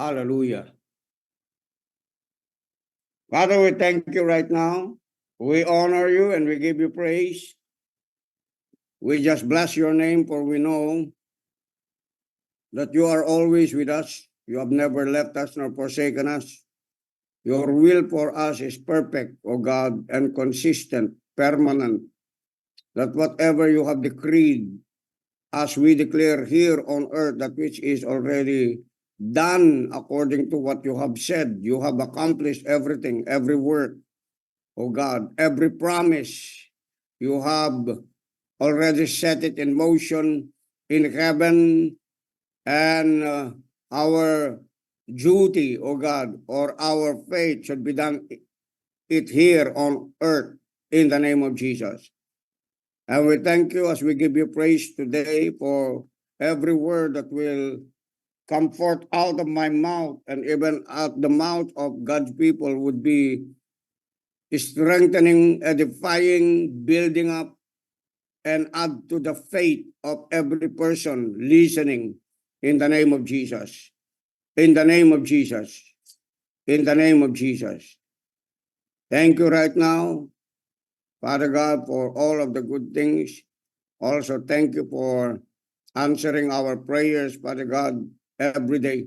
Hallelujah. Father, we thank you right now. We honor you and we give you praise. We just bless your name, for we know that you are always with us. You have never left us nor forsaken us. Your will for us is perfect, O God, and consistent, permanent. That whatever you have decreed, as we declare here on earth, that which is already done according to what you have said. You have accomplished everything, every word, O God, every promise. You have already set it in motion in heaven, and our duty, O God, or our faith should be done it here on earth in the name of Jesus. And we thank you as we give you praise today for every word that will come forth out of my mouth and even out the mouth of God's people would be strengthening, edifying, building up, and add to the faith of every person listening in the name of Jesus. In the name of Jesus. In the name of Jesus. Thank you right now, Father God, for all of the good things. Also, thank you for answering our prayers, Father God, every day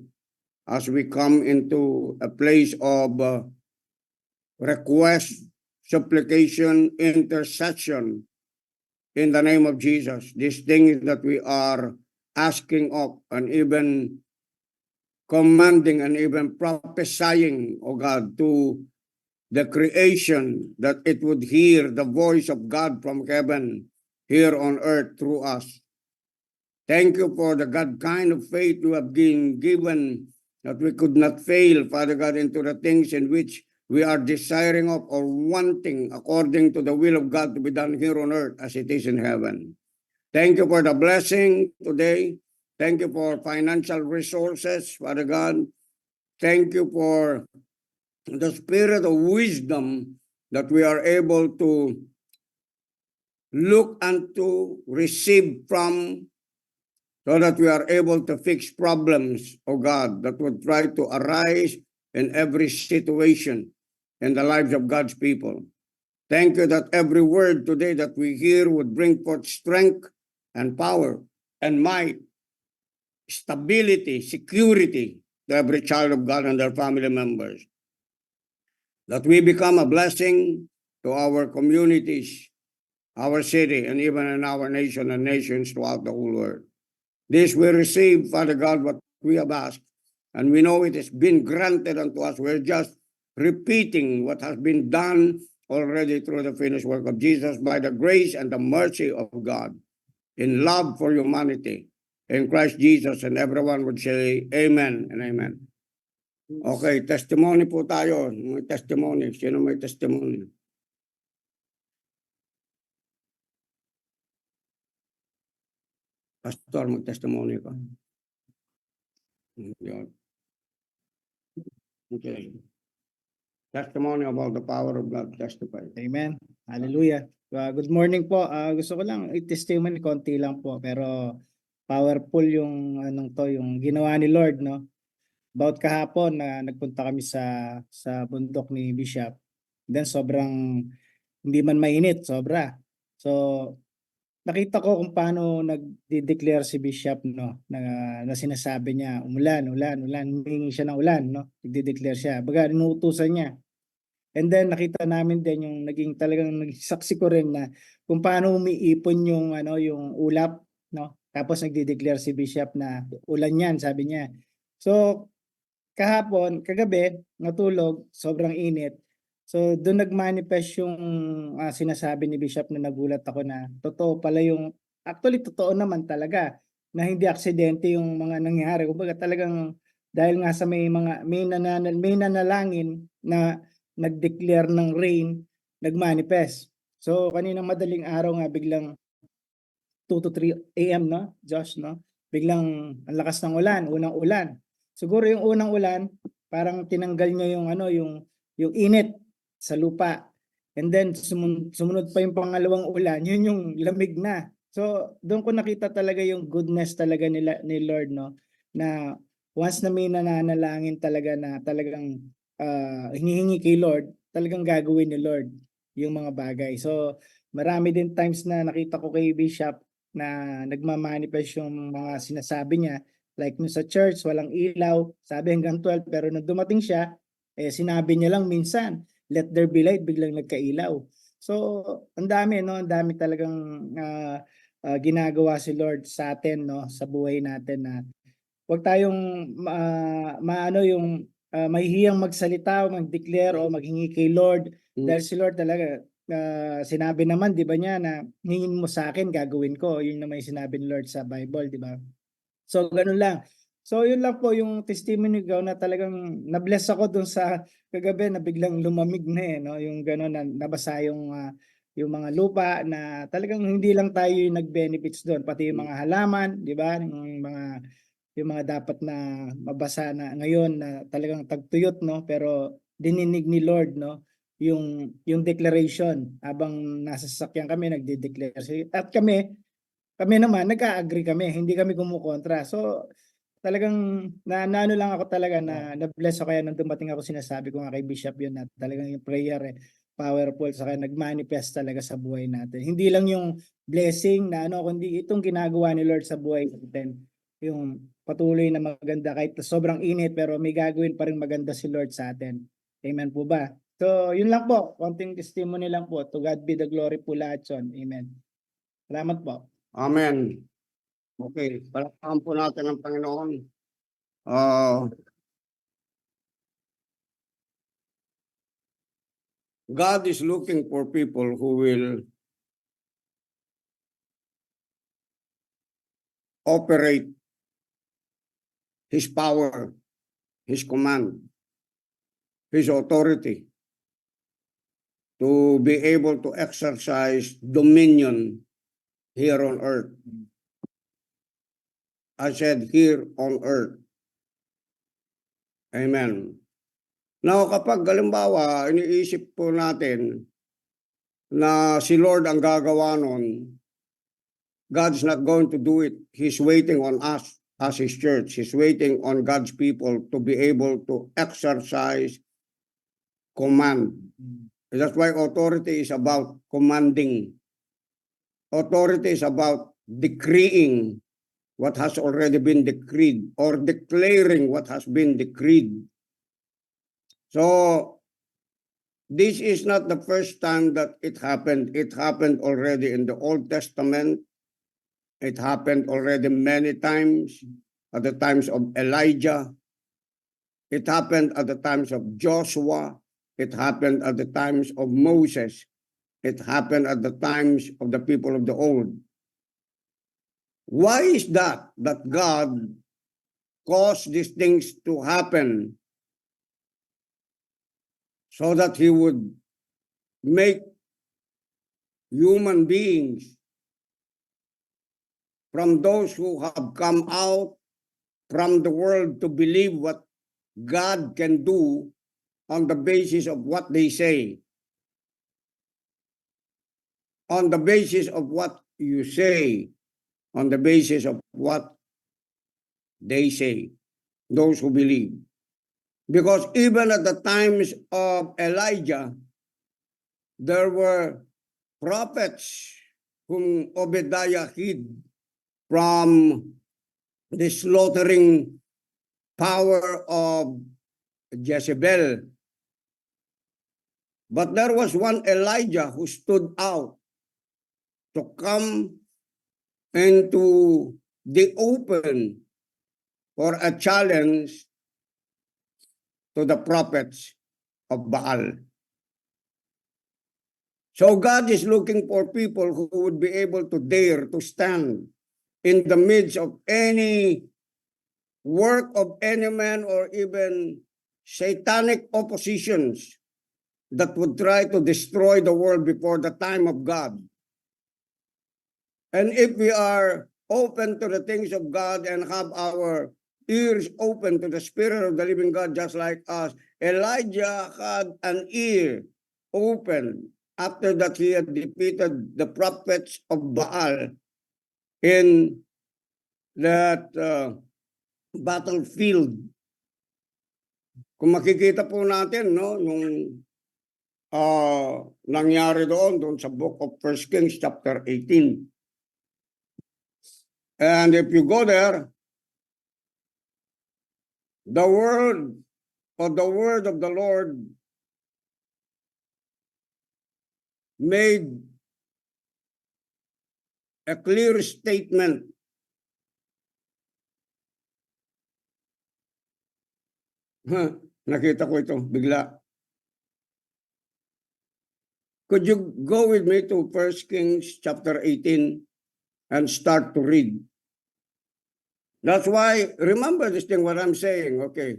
as we come into a place of request, supplication, intercession in the name of Jesus. These things that we are asking of and even commanding and even prophesying, oh God, to the creation, that it would hear the voice of God from heaven here on earth through us. Thank you for the God kind of faith you have been given, that we could not fail, Father God, into the things in which we are desiring of or wanting according to the will of God to be done here on earth as it is in heaven. Thank you for the blessing today. Thank you for financial resources, Father God. Thank you for the spirit of wisdom that we are able to look unto, receive from, so that we are able to fix problems, oh God, that would try to arise in every situation in the lives of God's people. Thank you that every word today that we hear would bring forth strength and power and might, stability, security to every child of God and their family members. That we become a blessing to our communities, our city, and even in our nation and nations throughout the whole world. This we receive, Father God, what we have asked, and we know it has been granted unto us. We're just repeating what has been done already through the finished work of Jesus by the grace and the mercy of God in love for humanity in Christ Jesus, and everyone would say amen and amen. Okay, testimony po tayo. May testimony. Sino may testimony? Pastor, mag-testimony ka. Okay. Testimony about the power of God. Testify. Amen. Hallelujah. Good morning po. Gusto ko lang i-testimony konti lang po, pero powerful yung yung ginawa ni Lord, no? About kahapon na nagpunta kami sa bundok ni Bishop. Then sobrang hindi man mainit, sobra. So nakita ko kung paano nagde-declare si Bishop, no, na sinasabi niya umulan, humingi siya ng ulan, no? Nagde-declare siya. Baga inuutusan niya. And then nakita namin din yung talagang saksi ko rin na kung paano umiipon yung yung ulap, no? Tapos nagde-declare si Bishop na ulan yan, sabi niya. So kagabi natulog, sobrang init. So doon nagmanifest yung sinasabi ni Bishop, na nagulat ako na totoo pala yung, actually totoo naman talaga na hindi aksidente yung mga nangyari. Kumbaga talagang dahil nga sa may nanalangin na nag-declare ng rain, nag-manifest. So kaninang madaling araw nga biglang 2 to 3 AM, no, Josh, no? Biglang ang lakas ng ulan, unang ulan. Siguro yung unang ulan, parang tinanggal niya yung yung init sa lupa. And then sumunod pa yung pangalawang ulan, yun yung lamig na. So doon ko nakita talaga yung goodness talaga ni Lord, no, na once na may nananalangin talaga na talagang hinihingi kay Lord, talagang gagawin ni Lord yung mga bagay. So, marami din times na nakita ko kay Bishop na nagmamanifest yung mga sinasabi niya. Like nung sa church, walang ilaw, sabi hanggang 12, pero nung dumating siya, sinabi niya lang minsan, let there be light, biglang nagkailaw. So, ang dami, no? Ang dami talagang ginagawa si Lord sa atin, no? Sa buhay natin na wag tayong maano yung mahihiyang magsalita o mag-declare o maghingi kay Lord dahil si Lord talaga sinabi naman 'di ba niya na hingin mo sa akin gagawin ko, yun naman yung sinabi ni Lord sa Bible, 'di ba? So ganun lang. So yun lang po yung testimony ko na talagang na-bless ako dun sa kagabi na biglang lumamig na no, yung gano'n na nabasa yung mga lupa na talagang hindi lang tayo yung nag-benefits doon, pati yung mga halaman, 'di ba? Yung mga dapat na mabasa na ngayon na talagang tagtuyot, no, pero dininig ni Lord, no, yung declaration habang nasa sasakyan kami nagde-declare. At kami naman nag-a-agree kami, hindi kami kumukontra. So talagang naano lang ako talaga na-bless ako kaya nung dumating ako sinasabi ko nga kay Bishop yun na talagang yung prayer powerful saka nag-manifest talaga sa buhay natin. Hindi lang yung blessing na ano kundi itong ginagawa ni Lord sa buhay natin. Yung patuloy na maganda kahit sobrang init pero may gagawin pa rin maganda si Lord sa atin. Amen po ba? So, yun lang po. Konting testimony lang po. To God be the glory po lahat yun. Amen. Salamat po. Amen. Okay, palakpakan po natin ang Panginoon. Uh, God is looking for people who will operate His power, His command, His authority to be able to exercise dominion here on earth. I said here on earth. Amen. Now, kapag halimbawa, iniisip po natin na si Lord ang gagawa nun, God's not going to do it. He's waiting on us as His church. He's waiting on God's people to be able to exercise command. That's why authority is about commanding. Authority is about decreeing what has already been decreed or declaring what has been decreed. So, this is not the first time that it happened. It happened already in the Old Testament. It happened already many times at the times of Elijah. It happened at the times of Joshua. It happened at the times of Moses. It happened at the times of the people of the old. Why is that God caused these things to happen so that He would make human beings from those who have come out from the world to believe what God can do on the basis of what they say, on the basis of what you say, on the basis of what they say, those who believe. Because even at the times of Elijah, there were prophets whom Obadiah hid from the slaughtering power of Jezebel. But there was one Elijah who stood out to come into the open for a challenge to the prophets of Baal. So God is looking for people who would be able to dare to stand in the midst of any work of any man or even satanic oppositions that would try to destroy the world before the time of God. And if we are open to the things of God and have our ears open to the Spirit of the living God, just like us, Elijah had an ear open after that he had defeated the prophets of Baal in that battlefield. Kung makikita po natin, no, yung nangyari doon sa book of 1 Kings chapter 18. And if you go there, the word of the Lord made a clear statement. Nakita ko ito bigla. Could you go with me to 1 Kings chapter 18 and start to read? That's why, remember this thing, what I'm saying, okay?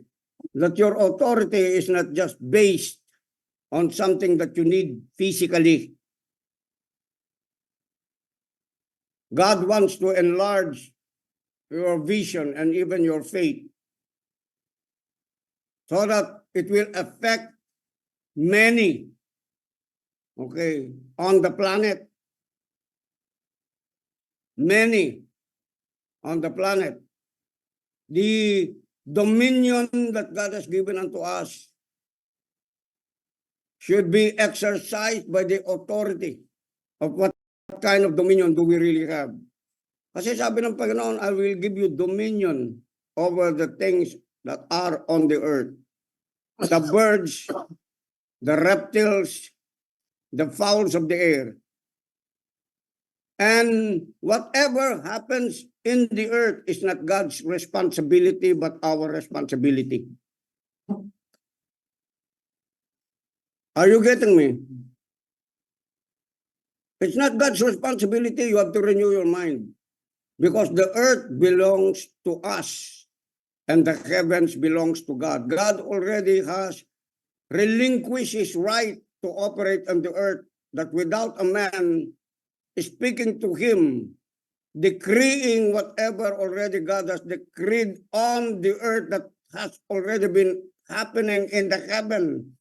That your authority is not just based on something that you need physically. God wants to enlarge your vision and even your faith so that it will affect many, okay, on the planet. Many on the planet. The dominion that God has given unto us should be exercised by the authority of what kind of dominion do we really have. Kasi sabi ng Panginoon, I will give you dominion over the things that are on the earth. The birds, the reptiles, the fowls of the air. And whatever happens in the earth is not God's responsibility, but our responsibility. Are you getting me? It's not God's responsibility. You have to renew your mind. Because the earth belongs to us and the heavens belongs to God. God already has relinquished his right to operate on the earth, that without a man speaking to him, decreeing whatever already God has decreed on the earth that has already been happening in the heaven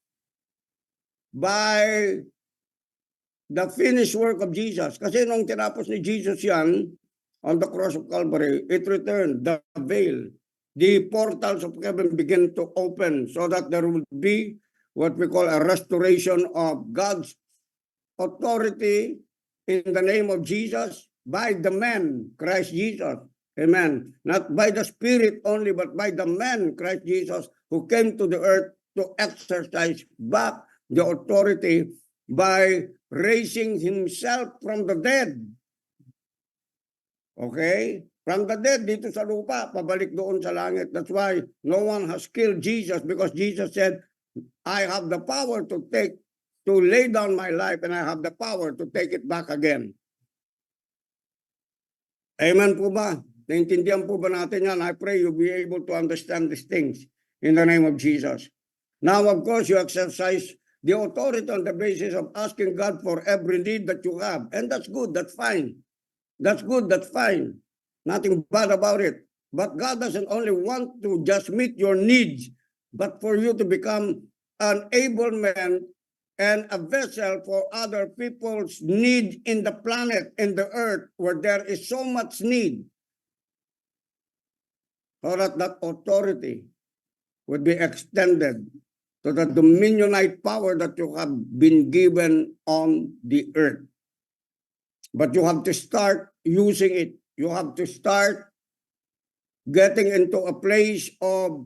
by the finished work of Jesus. Kasi nung tinapos ni Jesus yan on the cross of Calvary, it returned the veil. The portals of heaven began to open so that there would be what we call a restoration of God's authority in the name of Jesus by the man, Christ Jesus. Amen. Not by the Spirit only, but by the man, Christ Jesus, who came to the earth to exercise back the authority by raising himself from the dead. Okay? From the dead, dito sa lupa, pabalik doon sa langit. That's why no one has killed Jesus, because Jesus said, I have the power to lay down my life, and I have the power to take it back again. Amen po ba? Naintindihan po ba natin yan? I pray you'll be able to understand these things in the name of Jesus. Now, of course, you exercise the authority on the basis of asking God for every need that you have. And that's good, that's fine. That's good, that's fine. Nothing bad about it. But God doesn't only want to just meet your needs, but for you to become an able man and a vessel for other people's need in the planet, in the earth, where there is so much need, so that that authority would be extended to the dominionite power that you have been given on the earth. But you have to start using it. You have to start getting into a place of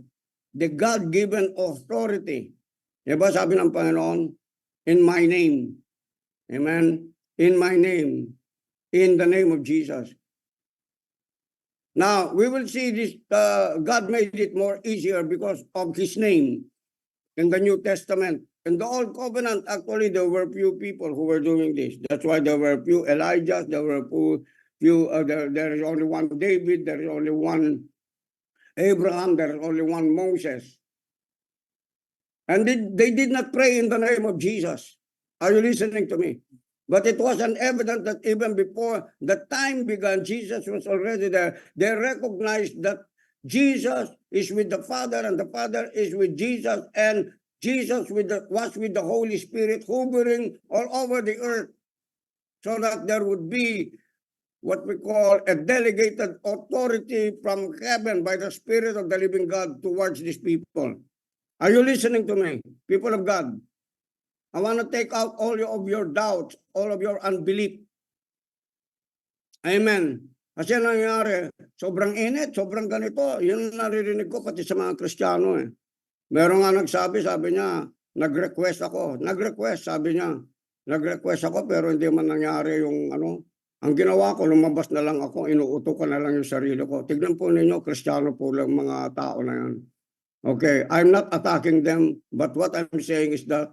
the God-given authority. Diba sabi ng Panginoon, in my name. Amen? In my name. In the name of Jesus. Now, we will see this, God made it more easier because of his name in the New Testament. In the Old Covenant, actually, there were few people who were doing this. That's why there were few Elijahs, there were there is only one David, there is only one Abraham, there is only one Moses. And they did not pray in the name of Jesus. Are you listening to me? But it was an evidence that even before the time began, Jesus was already there. They recognized that Jesus is with the Father, and the Father is with Jesus, and Jesus was with the Holy Spirit hovering all over the earth, so that there would be what we call a delegated authority from heaven by the Spirit of the living God towards these people. Are you listening to me, people of God? I want to take out all of your doubts, all of your unbelief. Amen. Kasi ang nangyari, sobrang init, sobrang ganito. Yun ang naririnig ko pati sa mga Kristiyano eh. Meron nga nagsabi, sabi niya, nag-request ako. Nag-request, sabi niya. Nag-request ako pero hindi man nangyari yung ano. Ang ginawa ko, lumabas na lang ako, inuuto ko na lang yung sarili ko. Tignan po ninyo, Kristiyano po lang mga tao na yan. Okay, I'm not attacking them, but what I'm saying is that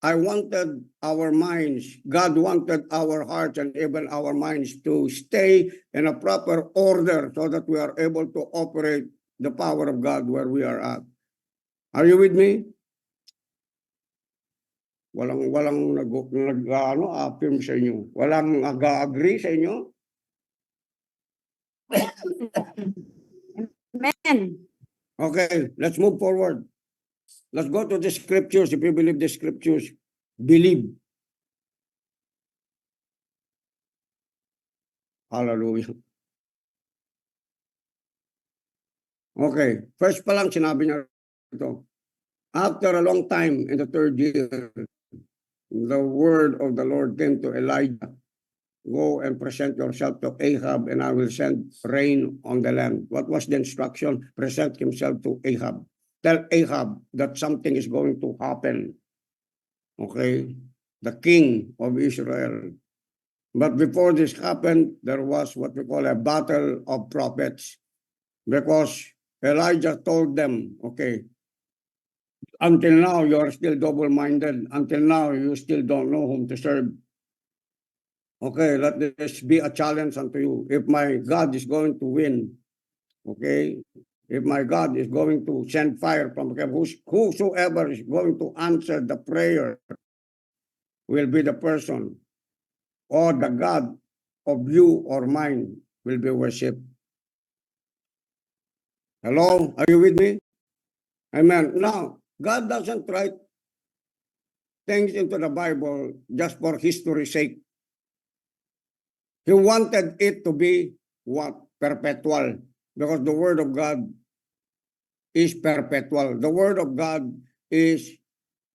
I wanted our minds, God wanted our hearts and even our minds to stay in a proper order so that we are able to operate the power of God where we are at. Are you with me? Walang affirm sa inyo. Walang agree sa inyo. Amen. Okay, let's move forward. Let's go to the scriptures. If you believe the scriptures, believe. Hallelujah. Okay, first pa lang sinabi niya ito. After a long time, in the third year, the word of the Lord came to Elijah. Go and present yourself to Ahab, and I will send rain on the land. What was the instruction? Present himself to Ahab. Tell Ahab that something is going to happen. Okay? The king of Israel. But before this happened, there was what we call a battle of prophets. Because Elijah told them, okay, until now you are still double-minded. Until now you still don't know whom to serve. Okay, let this be a challenge unto you. If my God is going to win, okay, if my God is going to send fire from heaven, whosoever is going to answer the prayer will be the person, or the God of you or mine will be worshipped. Hello, are you with me? Amen. Now, God doesn't write things into the Bible just for history's sake. He wanted it to be what? Perpetual. Because the Word of God is perpetual. The Word of God is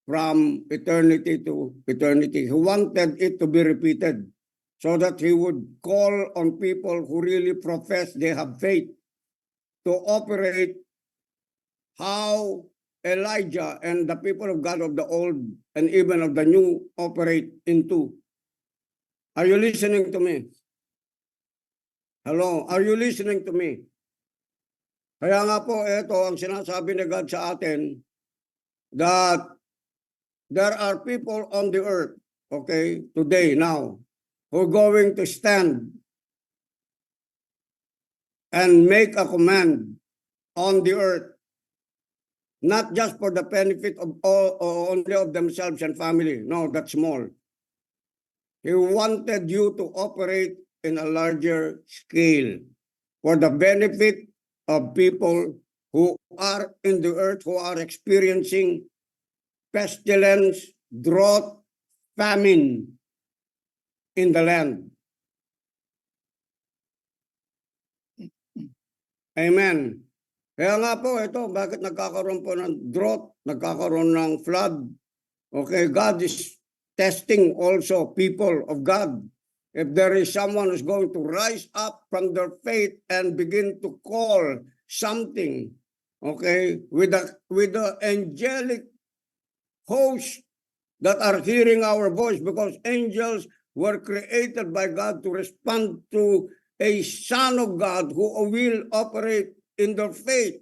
from eternity to eternity. He wanted it to be repeated so that he would call on people who really profess they have faith to operate how Elijah and the people of God of the old and even of the new operate into. Are you listening to me? Hello, are you listening to me? Kaya nga po, ito ang sinasabi ni God sa atin, that there are people on the earth, okay, today, now, who are going to stand and make a command on the earth, not just for the benefit of all, or only of themselves and family. No, that's small. He wanted you to operate in a larger scale for the benefit of people who are in the earth, who are experiencing pestilence, drought, famine in the land. Amen. Kaya nga po, ito, bakit nagkakaroon po ng drought, nagkakaroon ng flood? Okay, God is testing also people of God. If there is someone who's going to rise up from their faith and begin to call something, okay, with the angelic hosts that are hearing our voice, because angels were created by God to respond to a son of God who will operate in their faith.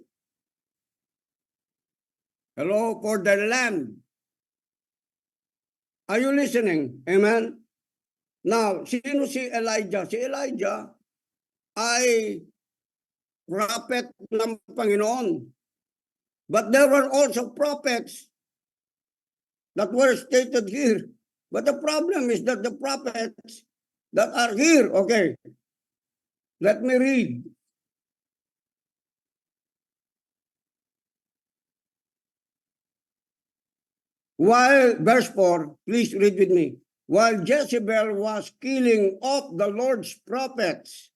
Hello, for the land. Are you listening? Amen? Now, sino si Elijah? Si Elijah ay prophet ng Panginoon. But there were also prophets that were stated here. But the problem is that the prophets that are here, okay, let me read. While, verse 4, please read with me. while Jezebel was killing off the Lord's prophets.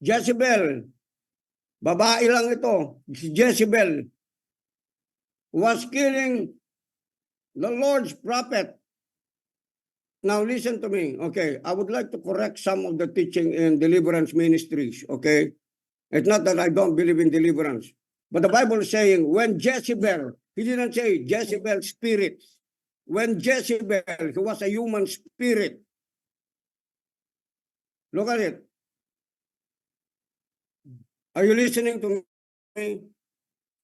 Jezebel, babae lang ito, si Jezebel, was killing the Lord's prophet. Now listen to me, okay? I would like to correct some of the teaching in deliverance ministries, okay? It's not that I don't believe in deliverance, but the Bible is saying when Jezebel, he didn't say Jezebel spirit. When Jezebel, he was a human spirit. Look at it. Are you listening to me?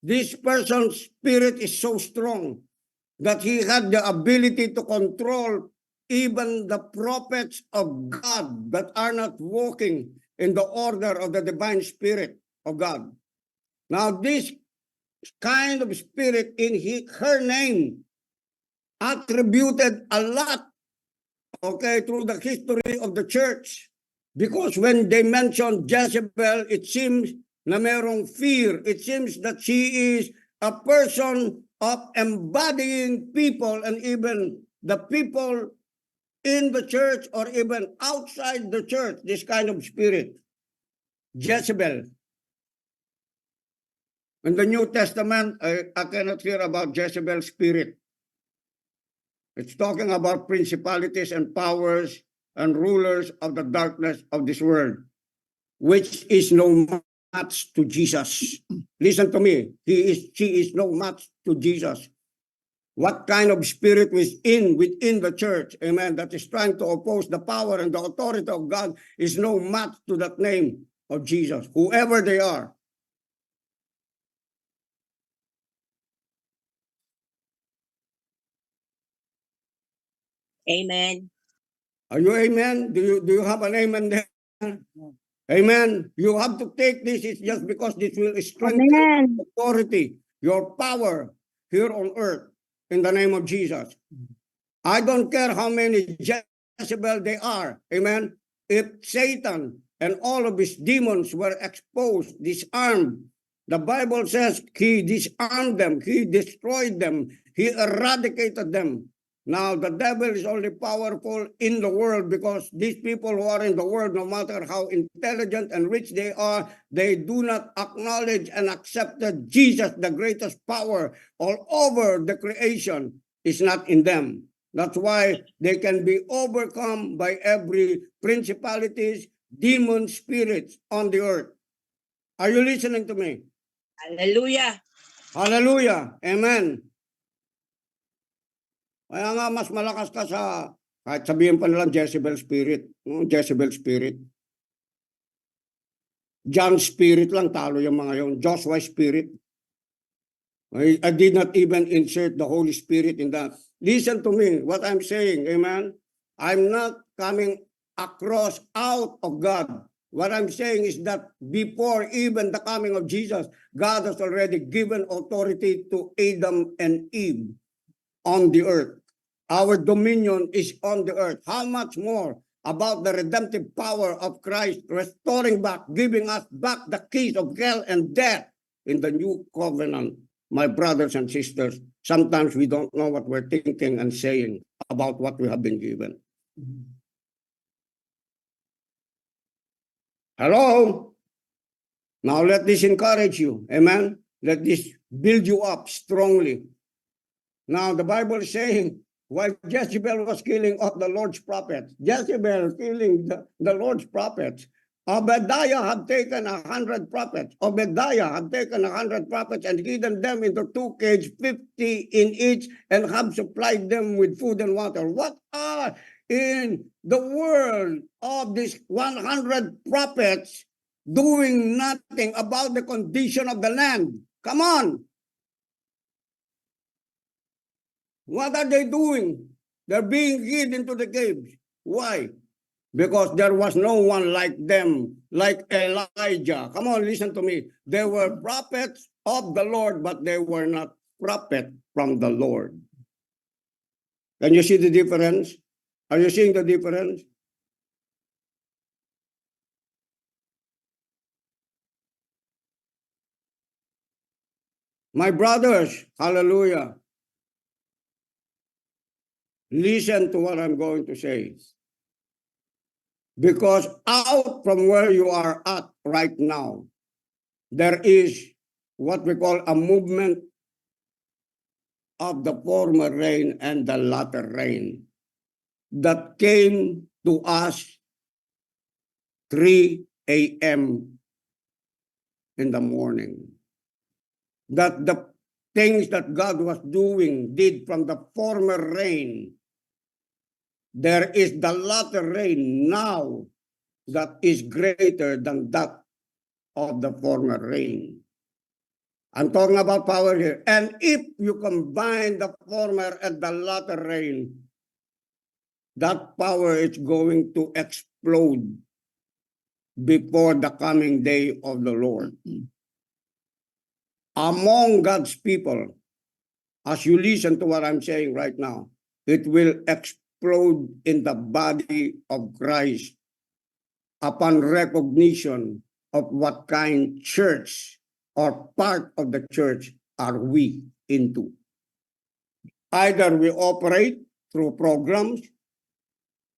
This person's spirit is so strong that he had the ability to control even the prophets of God that are not walking in the order of the divine spirit of God. Now, this kind of spirit in her name attributed a lot, okay, through the history of the church. Because when they mention Jezebel, it seems na merong fear. It seems that she is a person of embodying people, and even the people in the church or even outside the church, this kind of spirit. Jezebel. In the New Testament, I cannot hear about Jezebel's spirit. It's talking about principalities and powers and rulers of the darkness of this world, which is no match to Jesus. Listen to me. She is no match to Jesus. What kind of spirit is within the church, amen, that is trying to oppose the power and the authority of God is no match to that name of Jesus, whoever they are. Amen. Are you amen? Do you have an amen there? Amen. You have to take this. It's just because this will strengthen Amen. authority, your power here on earth in the name of Jesus. I don't care how many Jezebel they are. Amen. If Satan and all of his demons were exposed, disarmed, the Bible says he disarmed them, he destroyed them, he eradicated them. Now, the devil is only powerful in the world because these people who are in the world, no matter how intelligent and rich they are, they do not acknowledge and accept that Jesus, the greatest power all over the creation, is not in them. That's why they can be overcome by every principalities, demon spirits on the earth. Are you listening to me? Hallelujah. Hallelujah. Amen. Kaya nga mas malakas ka sa, kahit sabihin pa nilang Jezebel spirit. Jezebel spirit. John spirit lang, talo yung mga yon. Joshua spirit. I did not even insert the Holy Spirit in that. Listen to me, what I'm saying, amen? I'm not coming across out of God. What I'm saying is that before even the coming of Jesus, God has already given authority to Adam and Eve on the earth. Our dominion is on the earth. How much more about the redemptive power of Christ restoring back, giving us back the keys of hell and death in the new covenant? My brothers and sisters, sometimes we don't know what we're thinking and saying about what we have been given. Hello? Now let this encourage you. Amen? Let this build you up strongly. Now the Bible is saying, while Jezebel was killing off the Lord's prophets, Jezebel killing the Lord's prophets, Obadiah had taken 100 prophets. Obadiah had taken 100 prophets and hidden them into 2 cages, 50 in each, and have supplied them with food and water. What are in the world of these 100 prophets doing nothing about the condition of the land? Come on. What are they doing? They're being hid into the caves. Why? Because there was no one like them, like Elijah. Come on, listen to me. They were prophets of the Lord, but they were not prophets from the Lord. Can you see the difference? Are you seeing the difference? My brothers, hallelujah. Listen to what I'm going to say. Because out from where you are at right now, there is what we call a movement of the former rain and the latter rain that came to us 3 a.m. in the morning. That the things that God was did from the former rain, there is the latter rain now that is greater than that of the former rain. I'm talking about power here. And if you combine the former and the latter rain, that power is going to explode before the coming day of the Lord. Among God's people, as you listen to what I'm saying right now, it will explode in the body of Christ upon recognition of what kind church or part of the church are we into. Either we operate through programs,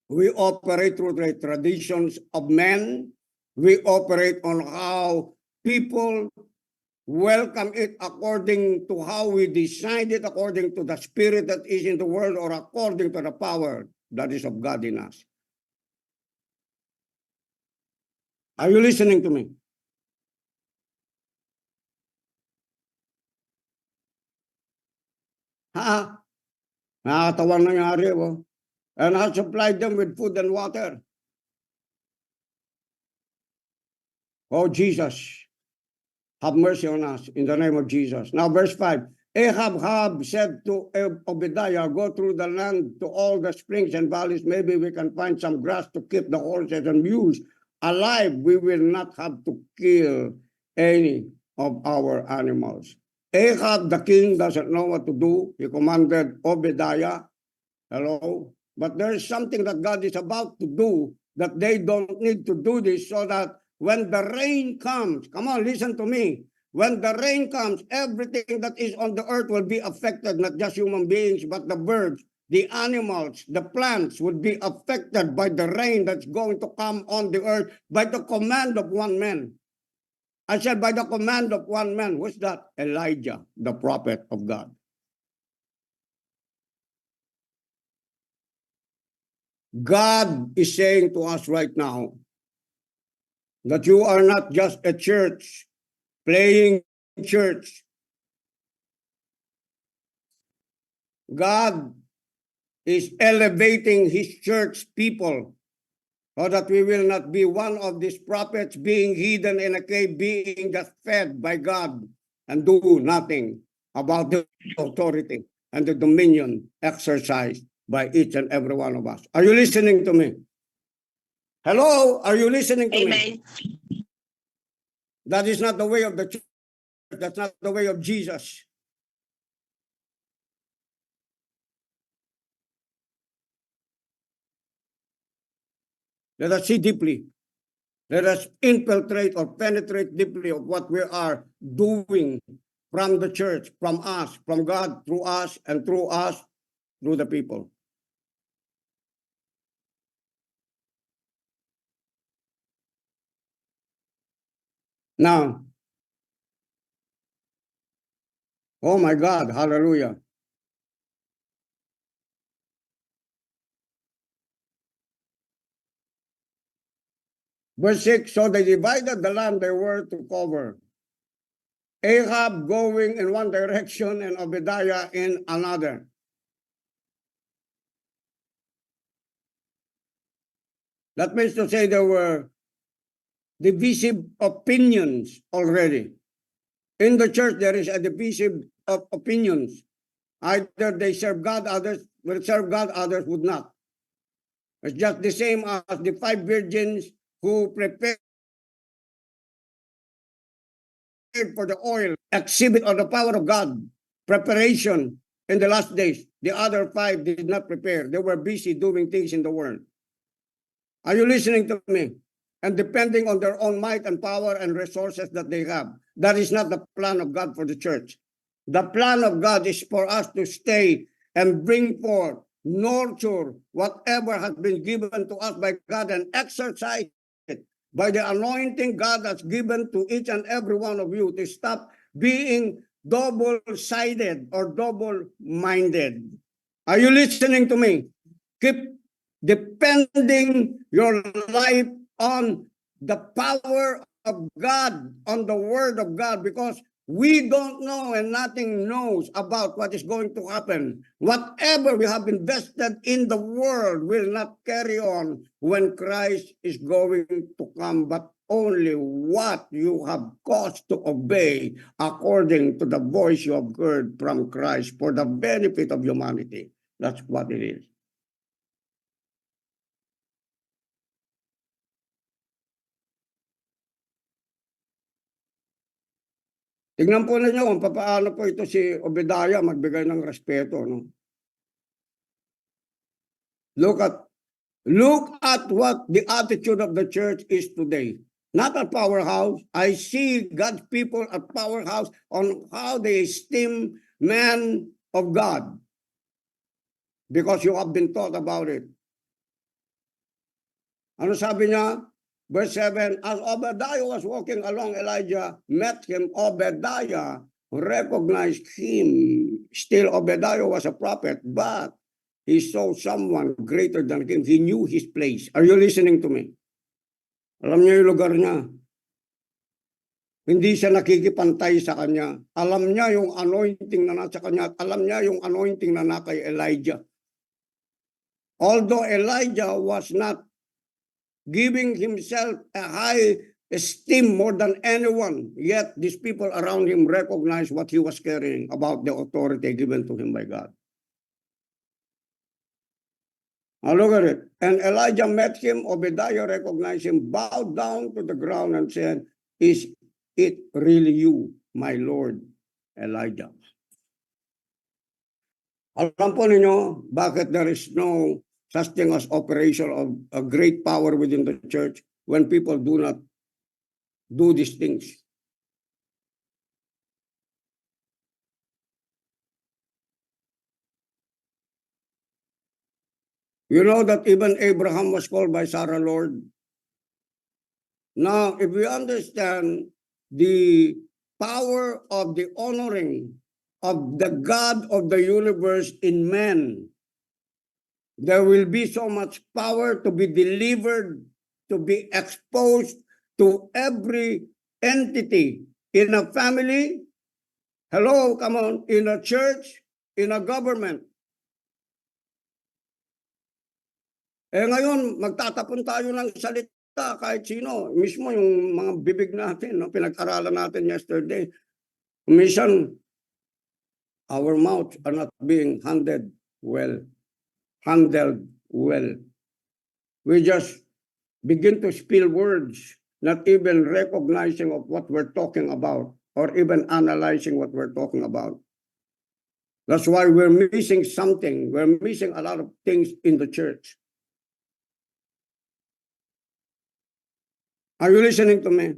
we operate through the traditions of men, we operate on how people welcome it according to how we decide it, according to the spirit that is in the world, or according to the power that is of God in us. Are you listening to me? Ha? Nakakatawang nangyari, oh. And I supplied them with food and water. Oh, Jesus, have mercy on us in the name of Jesus. Now, verse 5. Ahab said to Obadiah, go through the land to all the springs and valleys. Maybe we can find some grass to keep the horses and mules alive. We will not have to kill any of our animals. Ahab, the king, doesn't know what to do. He commanded Obadiah, hello? But there is something that God is about to do that they don't need to do this, so that when the rain comes, come on, listen to me. When the rain comes, everything that is on the earth will be affected, not just human beings, but the birds, the animals, the plants would be affected by the rain that's going to come on the earth by the command of one man. I said by the command of one man. Who's that? Elijah, the prophet of God. God is saying to us right now that you are not just a church, playing church. God is elevating his church people so that we will not be one of these prophets being hidden in a cave, being just fed by God and do nothing about the authority and the dominion exercised by each and every one of us. Are you listening to me? Hello? Are you listening to me? That is not the way of the church. That's not the way of Jesus. Let us see deeply. Let us infiltrate or penetrate deeply of what we are doing from the church, from us, from God, through us, and through us, through the people. Now, oh my God, hallelujah. Verse 6, so they divided the land they were to cover. Ahab going in one direction and Obadiah in another. That means to say there were divisive opinions already. In the church, there is a divisive of opinions. Either they serve God, others will serve God, others would not. It's just the same as the 5 virgins who prepared for the oil, exhibit of the power of God, preparation in the last days. The other 5 did not prepare. They were busy doing things in the world. Are you listening to me? And depending on their own might and power and resources that they have. That is not the plan of God for the church. The plan of God is for us to stay and bring forth nurture whatever has been given to us by God and exercise it by the anointing God has given to each and every one of you to stop being double-sided or double-minded. Are you listening to me? Keep depending your life on the power of God, on the word of God, because we don't know and nothing knows about what is going to happen. Whatever we have invested in the world will not carry on when Christ is going to come, but only what you have caused to obey according to the voice you have heard from Christ for the benefit of humanity. That's what it is. Tingnan po ninyo kung paano po ito si Obadiah magbigay ng respeto. No? Look at what the attitude of the church is today. Not at Powerhouse. I see God's people at Powerhouse on how they esteem men of God. Because you have been taught about it. Ano sabi niya? Verse 7, as Obadiah was walking along, Elijah met him. Obadiah recognized him. Still, Obadiah was a prophet, but he saw someone greater than him. He knew his place. Are you listening to me? Alam niya yung lugar niya. Hindi siya nakikipantay sa kanya. Alam niya yung anointing na nasa kanya at alam niya yung anointing na nasa kay Elijah. Although Elijah was not giving himself a high esteem more than anyone, yet these people around him recognized what he was carrying about the authority given to him by God. Now look at it. And Elijah met him, Obadiah recognized him, bowed down to the ground and said, is it really you, my Lord, Elijah? Alam po ninyo, bakit there is no such thing as operation of a great power within the church when people do not do these things? You know that even Abraham was called by Sarah Lord. Now, if we understand the power of the honoring of the God of the universe in men, there will be so much power to be delivered, to be exposed to every entity in a family. Hello, come on, in a church, in a government. Eh ngayon, magtatapon tayo ng salita kahit sino. Mismo yung mga bibig natin, no? Pinag-aralan natin yesterday. Minsan, our mouths are not being handled well. We just begin to spill words, not even recognizing of what we're talking about or even analyzing what we're talking about. That's why we're missing something. We're missing a lot of things in the church. Are you listening to me?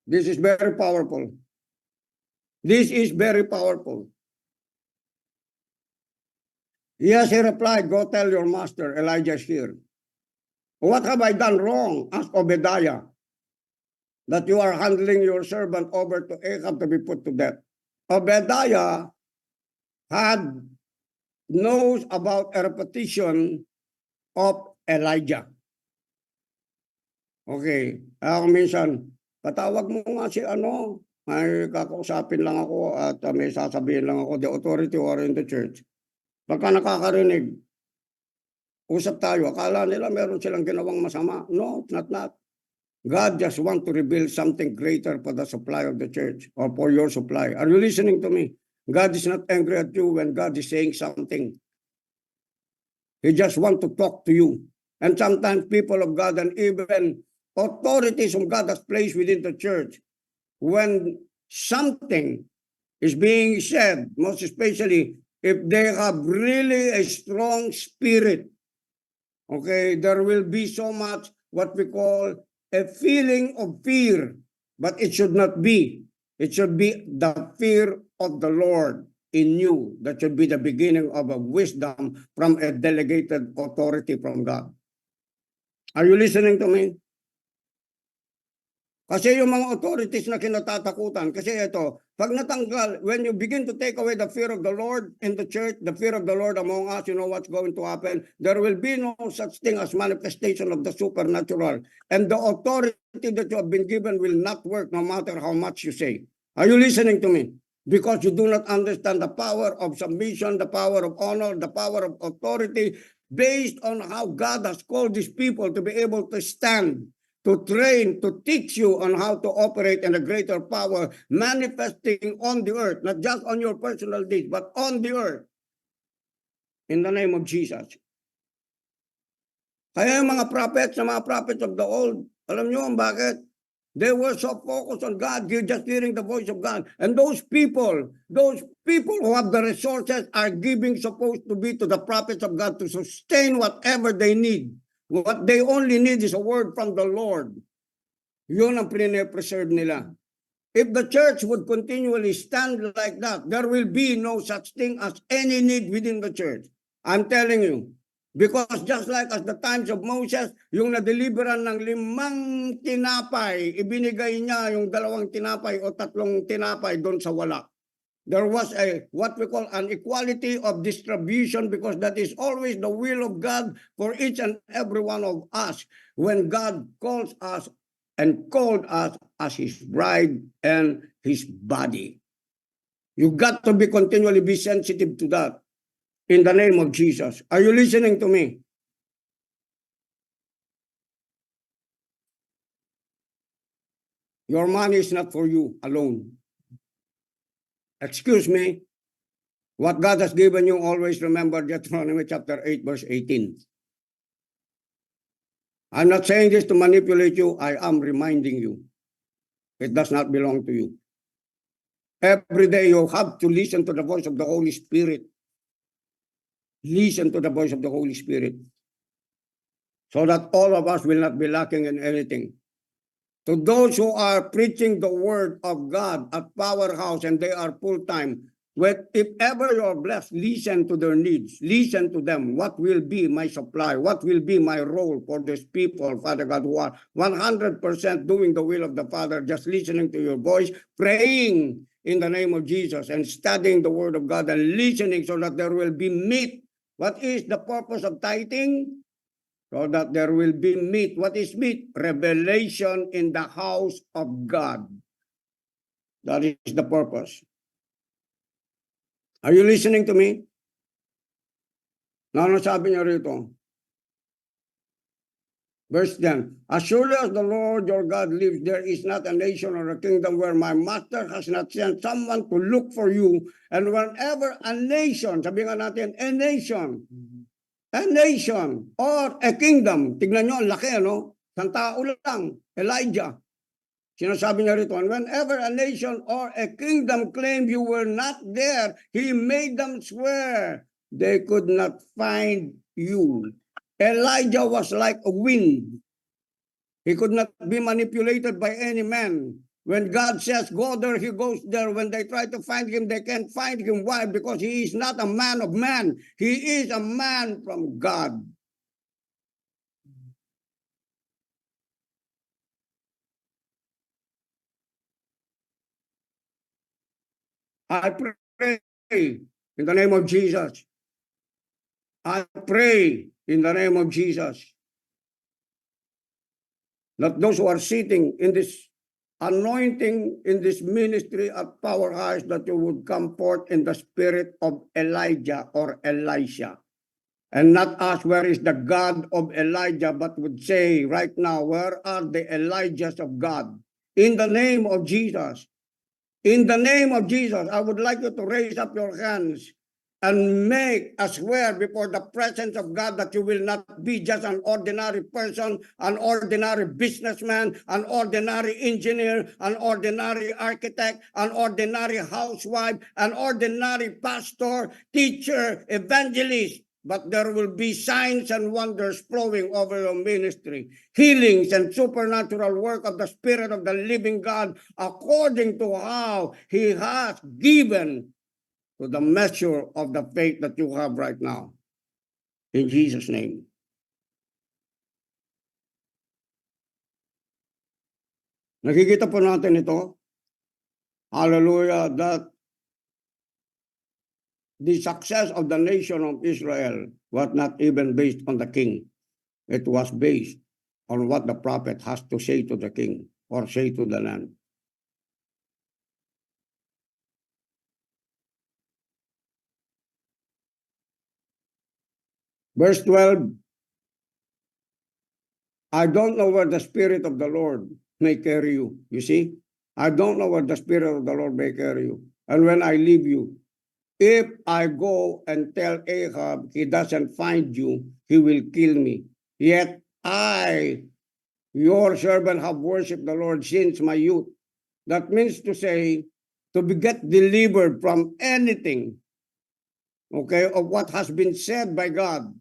This is very powerful. This is very powerful. Yes, he replied, go tell your master, Elijah is here. What have I done wrong? Asked Obadiah, that you are handling your servant over to Ahab to be put to death. Obadiah knows about a repetition of Elijah. Okay, ako minsan, patawag mo nga si may kakausapin lang ako at may sasabihin lang ako, the authority or in the church. Pagka nakakarinig, usap tayo, akala nila meron silang ginawang masama. No, it's not. God just want to reveal something greater for the supply of the church or for your supply. Are you listening to me? God is not angry at you when God is saying something. He just want to talk to you. And sometimes people of God and even authorities whom God has placed within the church, when something is being said, most especially if they have really a strong spirit, okay, there will be so much what we call a feeling of fear But it should not be. It should be the fear of the Lord in you. That should be the beginning of a wisdom from a delegated authority from God. Are you listening to me? Kasi yung mga authorities na kinatatakutan, kasi ito, pag natanggal, when you begin to take away the fear of the Lord in the church, the fear of the Lord among us, you know what's going to happen? There will be no such thing as manifestation of the supernatural. And the authority that you have been given will not work no matter how much you say. Are you listening to me? Because you do not understand the power of submission, the power of honor, the power of authority, based on how God has called these people to be able to stand, to train, to teach you on how to operate in a greater power, manifesting on the earth, not just on your personal deeds, but on the earth. In the name of Jesus. Kaya yung mga prophets of the old, alam nyo ang bakit? They were so focused on God, just hearing the voice of God. And those people who have the resources are giving supposed to be to the prophets of God to sustain whatever they need. What they only need is a word from the Lord. Yun ang pre-preserve nila. If the church would continually stand like that, there will be no such thing as any need within the church. I'm telling you. Because just like as the times of Moses, yung na-deliveran ng 5 tinapay, ibinigay niya yung 2 tinapay o 3 tinapay doon sa wala. There was a what we call an equality of distribution, because that is always the will of God for each and every one of us when God calls us and called us as his bride and his body. You got to be continually be sensitive to that in the name of Jesus. Are you listening to me? Your money is not for you alone. Excuse me. What God has given you, always remember Deuteronomy chapter 8, verse 18. I'm not saying this to manipulate you. I am reminding you. It does not belong to you. Every day you have to listen to the voice of the Holy Spirit. Listen to the voice of the Holy Spirit. So that all of us will not be lacking in anything. To those who are preaching the word of God at Powerhouse and they are full-time, if ever you are blessed, listen to their needs. Listen to them. What will be my supply? What will be my role for these people, Father God, who are 100% doing the will of the Father, just listening to your voice, praying in the name of Jesus and studying the word of God and listening so that there will be meat. What is the purpose of tithing? So that there will be meat. What is meat? Revelation in the house of God. That is the purpose. Are you listening to me? Ano sabi niya rito? Verse 10. As surely as the Lord your God lives, there is not a nation or a kingdom where my master has not sent someone to look for you. And whenever a nation, sabi nga natin, a nation or a kingdom, tignan nyo, ang laki, ano? Isang tao lang, Elijah. Sinasabi niya rito, and whenever a nation or a kingdom claimed you were not there, he made them swear they could not find you. Elijah was like a wind. He could not be manipulated by any man. When God says, go there, he goes there. When they try to find him, they can't find him. Why? Because he is not a man of man. He is a man from God. I pray in the name of Jesus. I pray in the name of Jesus that those who are sitting in this anointing, in this ministry at Powerhouse, that you would come forth in the spirit of Elijah or Elisha. And not ask where is the God of Elijah, but would say right now, where are the Elijahs of God? In the name of Jesus. In the name of Jesus, I would like you to raise up your hands and make a swear before the presence of God that you will not be just an ordinary person, an ordinary businessman, an ordinary engineer, an ordinary architect, an ordinary housewife, an ordinary pastor, teacher, evangelist, but there will be signs and wonders flowing over your ministry, healings and supernatural work of the Spirit of the living God according to how He has given to the measure of the faith that you have right now. In Jesus' name. Nakikita po natin ito. Hallelujah, that the success of the nation of Israel was not even based on the king. It was based on what the prophet has to say to the king or say to the land. Verse 12, I don't know where the Spirit of the Lord may carry you. You see? I don't know where the Spirit of the Lord may carry you. And when I leave you, if I go and tell Ahab he doesn't find you, he will kill me. Yet I, your servant, have worshipped the Lord since my youth. That means to say, to get delivered from anything, okay, of what has been said by God.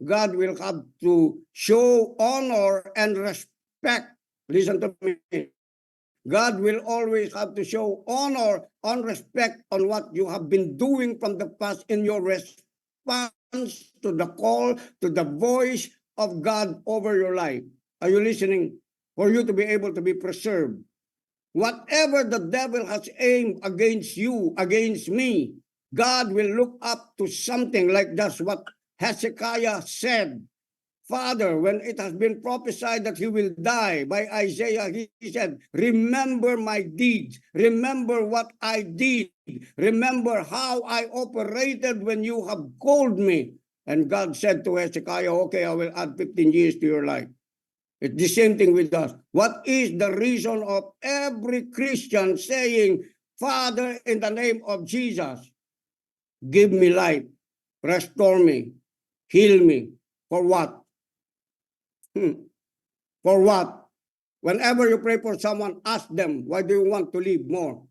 God will have to show honor and respect. Listen to me. God will always have to show honor and respect on what you have been doing from the past in your response to the call, to the voice of God over your life. Are you listening? For you to be able to be preserved. Whatever the devil has aimed against you, against me, God will look up to something like that's what Hezekiah said. Father, when it has been prophesied that he will die by Isaiah, he said, remember my deeds. Remember what I did. Remember how I operated when you have called me. And God said to Hezekiah, okay, I will add 15 years to your life. It's the same thing with us. What is the reason of every Christian saying, Father, in the name of Jesus, give me life, restore me, heal me. For what? For what? Whenever you pray for someone, ask them, why do you want to live more?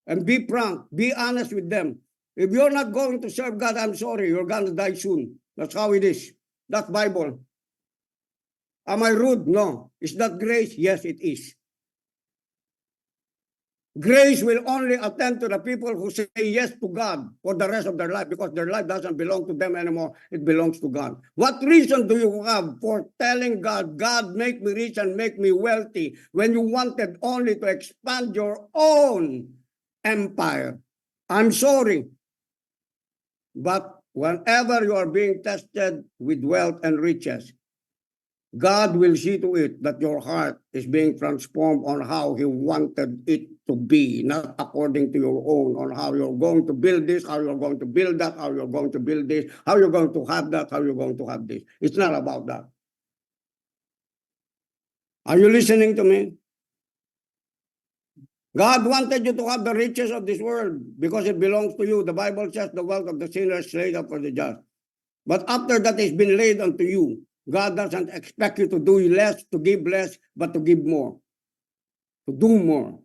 And be frank, be honest with them. If you're not going to serve God, I'm sorry, you're going to die soon. That's how it is. That's Bible. Am I rude? No. Is that grace? Yes, it is. Grace will only attend to the people who say yes to God for the rest of their life, because their life doesn't belong to them anymore. It belongs to God. What reason do you have for telling God, God, make me rich and make me wealthy, when you wanted only to expand your own empire? I'm sorry. But whenever you are being tested with wealth and riches, God will see to it that your heart is being transformed on how He wanted it to be, not according to your own, on how you're going to build this, how you're going to build that, how you're going to build this, how you're going to have that, how you're going to have this. It's not about that. Are you listening to me? God wanted you to have the riches of this world because it belongs to you. The Bible says the wealth of the sinner is laid up for the just. But after that has been laid unto you, God doesn't expect you to do less, to give less, but to give more, to do more.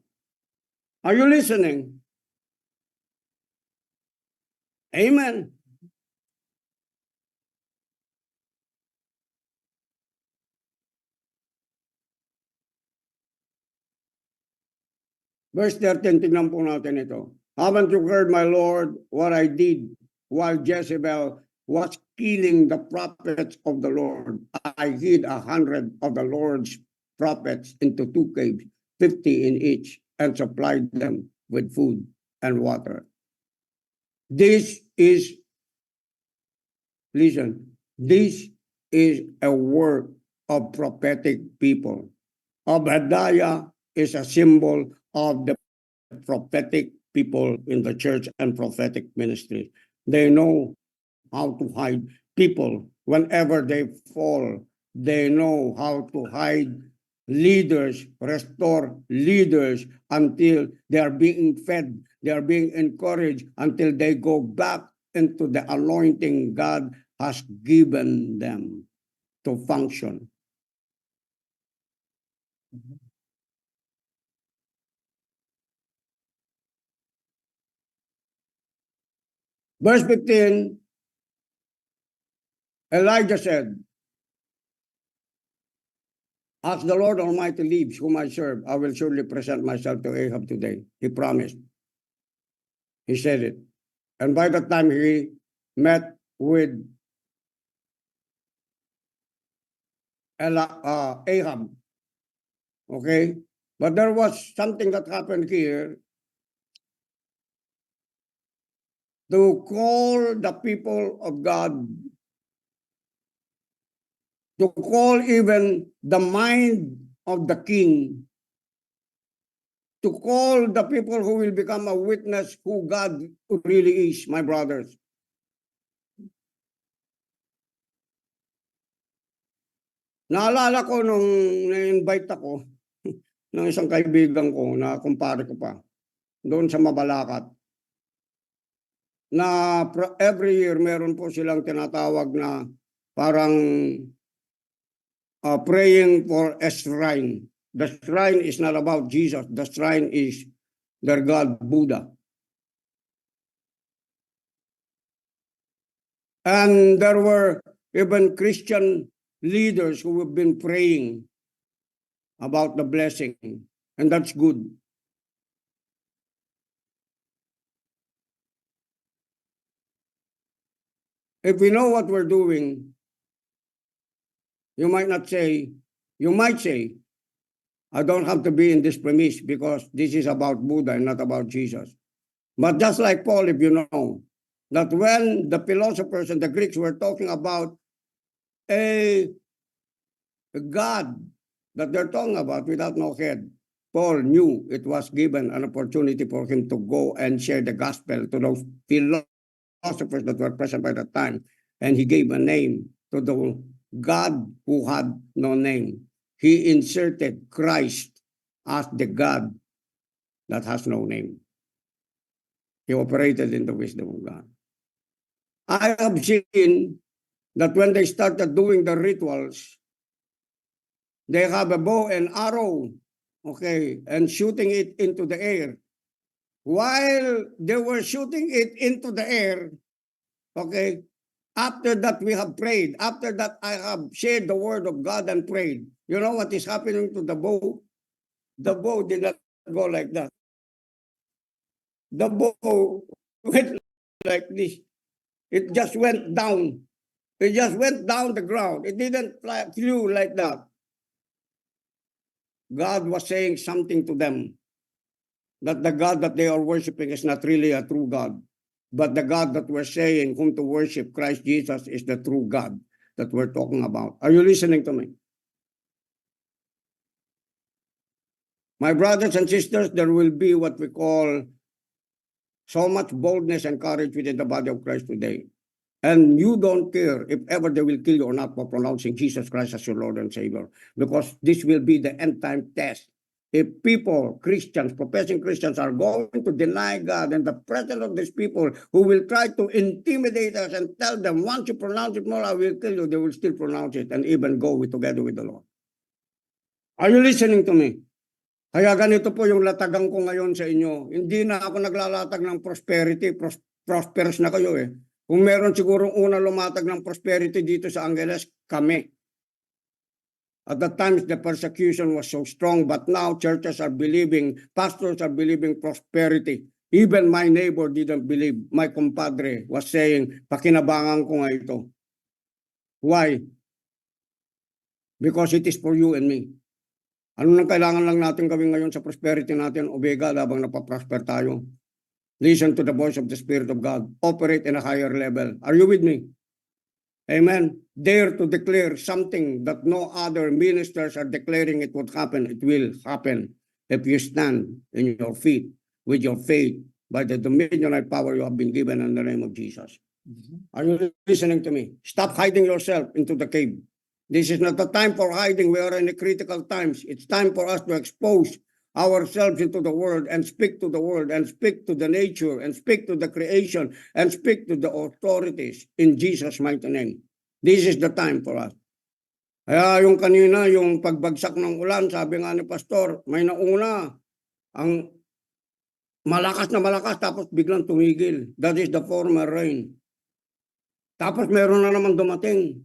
Are you listening? Amen. Verse 13, tingnan po natin ito. Haven't you heard, my Lord, what I did while Jezebel was killing the prophets of the Lord? I hid 100 of the Lord's prophets into 2 caves, 50 in each, and supplied them with food and water. This is, listen, this is a work of prophetic people. Obadiah is a symbol of the prophetic people in the church and prophetic ministry. They know how to hide people whenever they fall. They know how to hide leaders, restore leaders until they are being fed, they are being encouraged, until they go back into the anointing God has given them to function. Verse 15, Elijah said, as the Lord Almighty lives, whom I serve, I will surely present myself to Ahab today. He promised. He said it. And by the time he met with Ahab, okay? But there was something that happened here to call the people of God, to call even the mind of the king, to call the people who will become a witness who God really is, my brothers. Naalala ko nung na-invite ako ng isang kaibigan ko na kumpare ko pa doon sa Mabalacat na every year meron po silang tinatawag na parang praying for a shrine. The shrine is not about Jesus. The shrine is their God, Buddha. And there were even Christian leaders who have been praying about the blessing. And that's good. If we know what we're doing, you might say, I don't have to be in this premise because this is about Buddha and not about Jesus. But just like Paul, if you know, that when the philosophers and the Greeks were talking about a God that they're talking about without no head, Paul knew it was given an opportunity for him to go and share the gospel to those philosophers that were present by that time. And he gave a name to the God who had no name. He inserted Christ as the God that has no name. He operated in the wisdom of God. I have seen that when they started doing the rituals, they have a bow and arrow, okay, and shooting it into the air. While they were shooting it into the air, okay, after that we have prayed, after that I have shared the word of God and prayed. You know what is happening to the bow? The bow did not go like that. The bow went like this. It just went down. It just went down the ground. It didn't flew like that. God was saying something to them, that the God that they are worshiping is not really a true God, but the God that we're saying whom to worship, Christ Jesus, is the true God that we're talking about. Are you listening to me? My brothers and sisters, there will be what we call so much boldness and courage within the body of Christ today. And you don't care if ever they will kill you or not for pronouncing Jesus Christ as your Lord and Savior, because this will be the end time test. If people, Christians, professing Christians, are going to deny God in the presence of these people who will try to intimidate us and tell them, once you pronounce it more, I will kill you, they will still pronounce it and even go together with the Lord. Are you listening to me? Kaya ganito po yung latagan ko ngayon sa inyo. Hindi na ako naglalatag ng prosperity, prosperous na kayo eh. Kung meron siguro una lumatag ng prosperity dito sa Angeles, kami. At the times, the persecution was so strong, but now churches are believing, pastors are believing prosperity. Even my neighbor didn't believe. My compadre was saying, pakinabangan ko nga ito. Why? Because it is for you and me. Ano nang kailangan lang natin gawin ngayon sa prosperity natin, Omega, habang napaprosper tayo? Listen to the voice of the Spirit of God. Operate in a higher level. Are you with me? Amen. Dare to declare something that no other ministers are declaring it would happen. It will happen if you stand in your feet with your faith by the dominion and power you have been given in the name of Jesus. Are you listening to me? Stop hiding yourself into the cave. This is not the time for hiding. We are in the critical times. It's time for us to expose ourselves into the world and speak to the world and speak to the nature and speak to the creation and speak to the authorities in Jesus' mighty name. This is the time for us. Kaya yung kanina, yung pagbagsak ng ulan, sabi nga ni Pastor, may nauna ang malakas na malakas tapos biglang tumigil. That is the former rain. Tapos meron na naman dumating.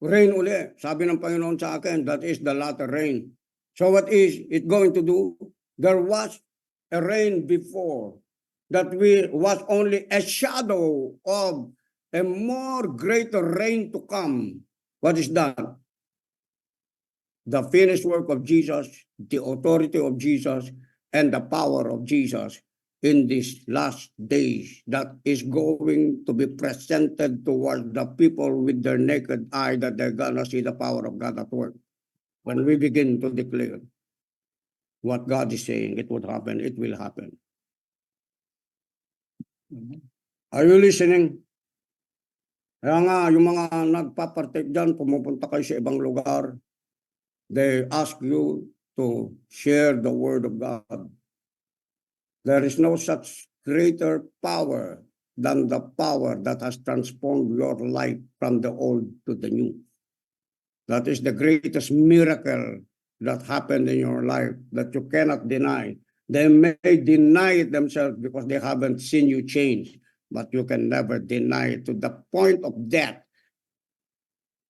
Rain uli. Sabi ng Panginoon sa akin, that is the latter rain. So what is it going to do? There was a rain before that was only a shadow of a more greater rain to come. What is that? The finished work of Jesus, the authority of Jesus, and the power of Jesus in these last days that is going to be presented towards the people with their naked eye, that they're gonna see the power of God at work. When we begin to declare what God is saying, it would happen, it will happen. Are you listening? Kaya nga, yung mga nagpapartik dyan, pumupunta kayo sa ibang lugar, they ask you to share the word of God. There is no such greater power than the power that has transformed your life from the old to the new. That is the greatest miracle that happened in your life that you cannot deny. They may deny it themselves because they haven't seen you change, but you can never deny it to the point of death,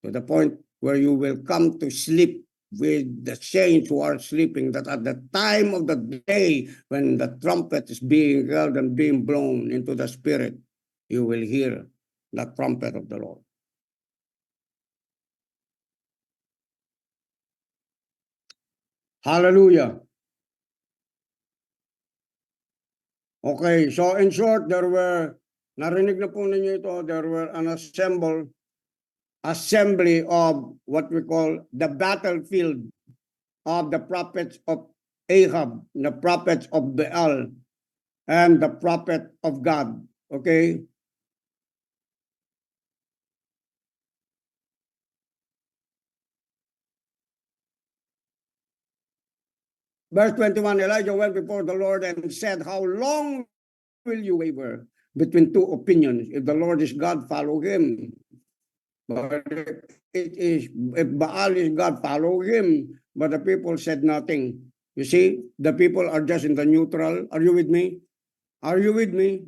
to the point where you will come to sleep with the saints who are sleeping, that at the time of the day when the trumpet is being held and being blown into the spirit, you will hear the trumpet of the Lord. Hallelujah. Okay, so in short, narinig na po ninyo ito, there were an assembly of what we call the battlefield of the prophets of Ahab, the prophets of Baal, and the prophet of God. Okay? Verse 21, Elijah went before the Lord and said, how long will you waver between two opinions? If the Lord is God, follow him. But if Baal is God, follow him. But the people said nothing. You see, the people are just in the neutral. Are you with me? Are you with me?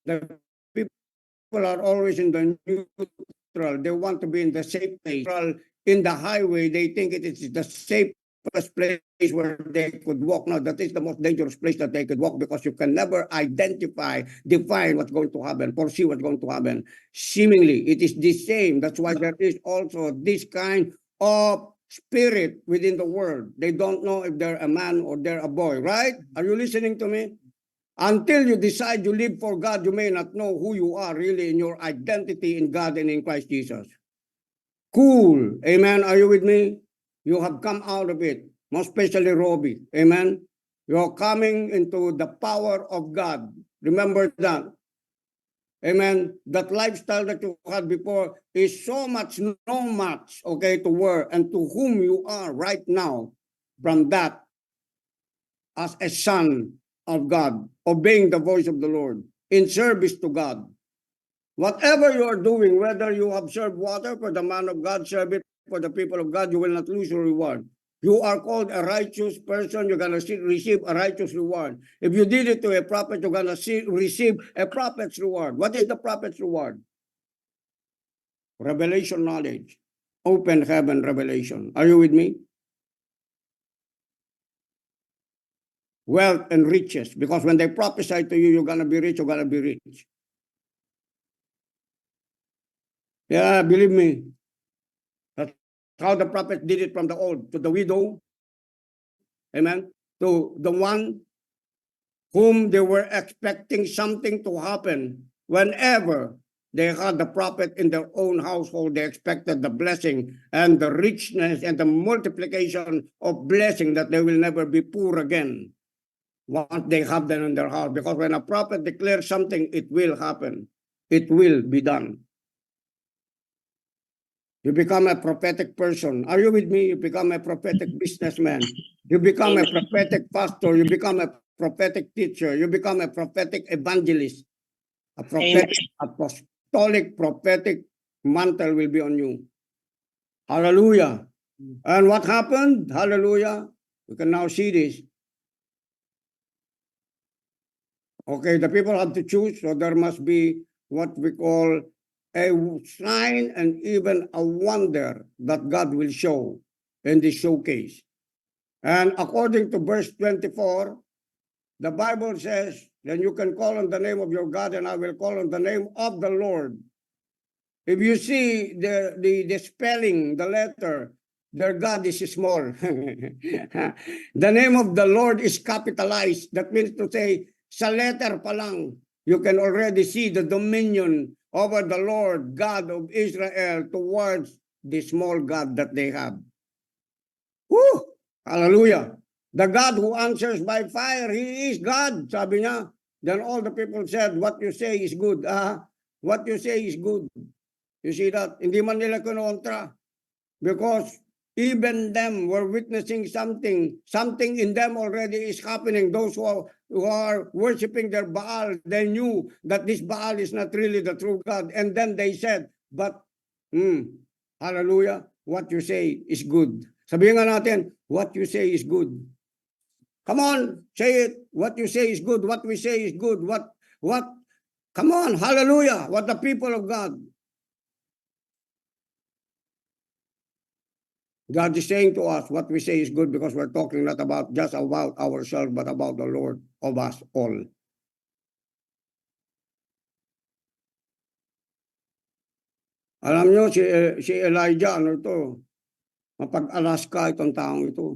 The people are always in the neutral. They want to be in the safe place. In the highway, they think it is the safest place where they could walk. Now, that is the most dangerous place that they could walk, because you can never define what's going to happen, foresee what's going to happen. Seemingly, it is the same. That's why there is also this kind of spirit within the world. They don't know if they're a man or they're a boy, right? Are you listening to me? Until you decide you live for God, you may not know who you are really in your identity in God and in Christ Jesus. Cool. Amen. Are you with me? You have come out of it, most especially Robbie. Amen. You're coming into the power of God. Remember that. Amen. That lifestyle that you had before is so much, no match, okay, to where and to whom you are right now from that as a son of God, obeying the voice of the Lord, in service to God. Whatever you are doing, whether you have served water for the man of God, serve it for the people of God, you will not lose your reward. You are called a righteous person, you're going to receive a righteous reward. If you did it to a prophet, you're going to receive a prophet's reward. What is the prophet's reward? Revelation knowledge. Open heaven revelation. Are you with me? Wealth and riches. Because when they prophesy to you, you're going to be rich, you're going to be rich. Yeah, believe me. That's how the prophet did it from the old to the widow. Amen. To the one whom they were expecting something to happen. Whenever they had the prophet in their own household, they expected the blessing and the richness and the multiplication of blessing, that they will never be poor again once they have them in their house. Because when a prophet declares something, it will happen. It will be done. You become a prophetic person. Are you with me? You become a prophetic businessman. You become a prophetic pastor. You become a prophetic teacher. You become a prophetic evangelist. A prophetic, apostolic, prophetic mantle will be on you. Hallelujah. And what happened? Hallelujah. You can now see this. Okay, the people have to choose, so there must be what we call a sign and even a wonder that God will show in this showcase. And according to verse 24, the Bible says, then you can call on the name of your God, and I will call on the name of the Lord. If you see the spelling, the letter, their God is small. The name of the Lord is capitalized. That means to say, sa letter pa lang, you can already see the dominion over the Lord God of Israel towards the small God that they have. Woo! Hallelujah! The God who answers by fire, He is God, sabi niya. Then all the people said, what you say is good. What you say is good. You see that? Hindi man nila kinontra. Because even them were witnessing something. Something in them already is happening. Those who are worshiping their Baal, they knew that this Baal is not really the true God. And then they said, but, hallelujah, what you say is good. Sabihin nga natin, what you say is good. Come on, say it. What you say is good. What we say is good. Come on, hallelujah. What the people of God. God is saying to us, what we say is good because we're talking not about just about ourselves, but about the Lord of us all. Alam nyo, si Elijah, ano ito? Mapag-Alaska itong taong ito.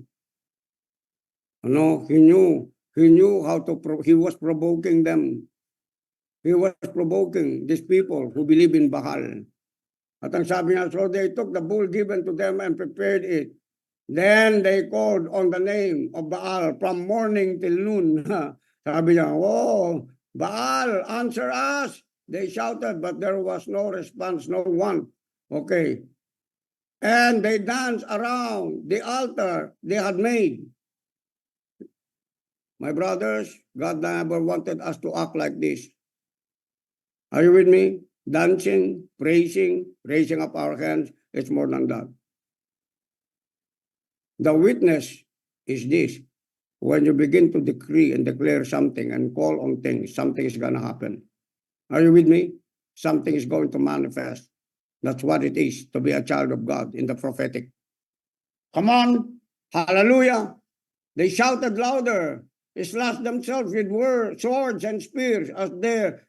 Ano, he knew how to, he was provoking them. He was provoking these people who believe in Baal. At ang sabi niya, so they took the bull given to them and prepared it. Then they called on the name of Baal from morning till noon. Sabi niya, oh, Baal, answer us. They shouted, but there was no response, no one. Okay. And they danced around the altar they had made. My brothers, God never wanted us to act like this. Are you with me? Dancing, praising, raising up our hands, it's more than that. The witness is this. When you begin to decree and declare something and call on things, something is going to happen. Are you with me? Something is going to manifest. That's what it is to be a child of God in the prophetic. Come on. Hallelujah. They shouted louder. They slashed themselves with swords and spears as their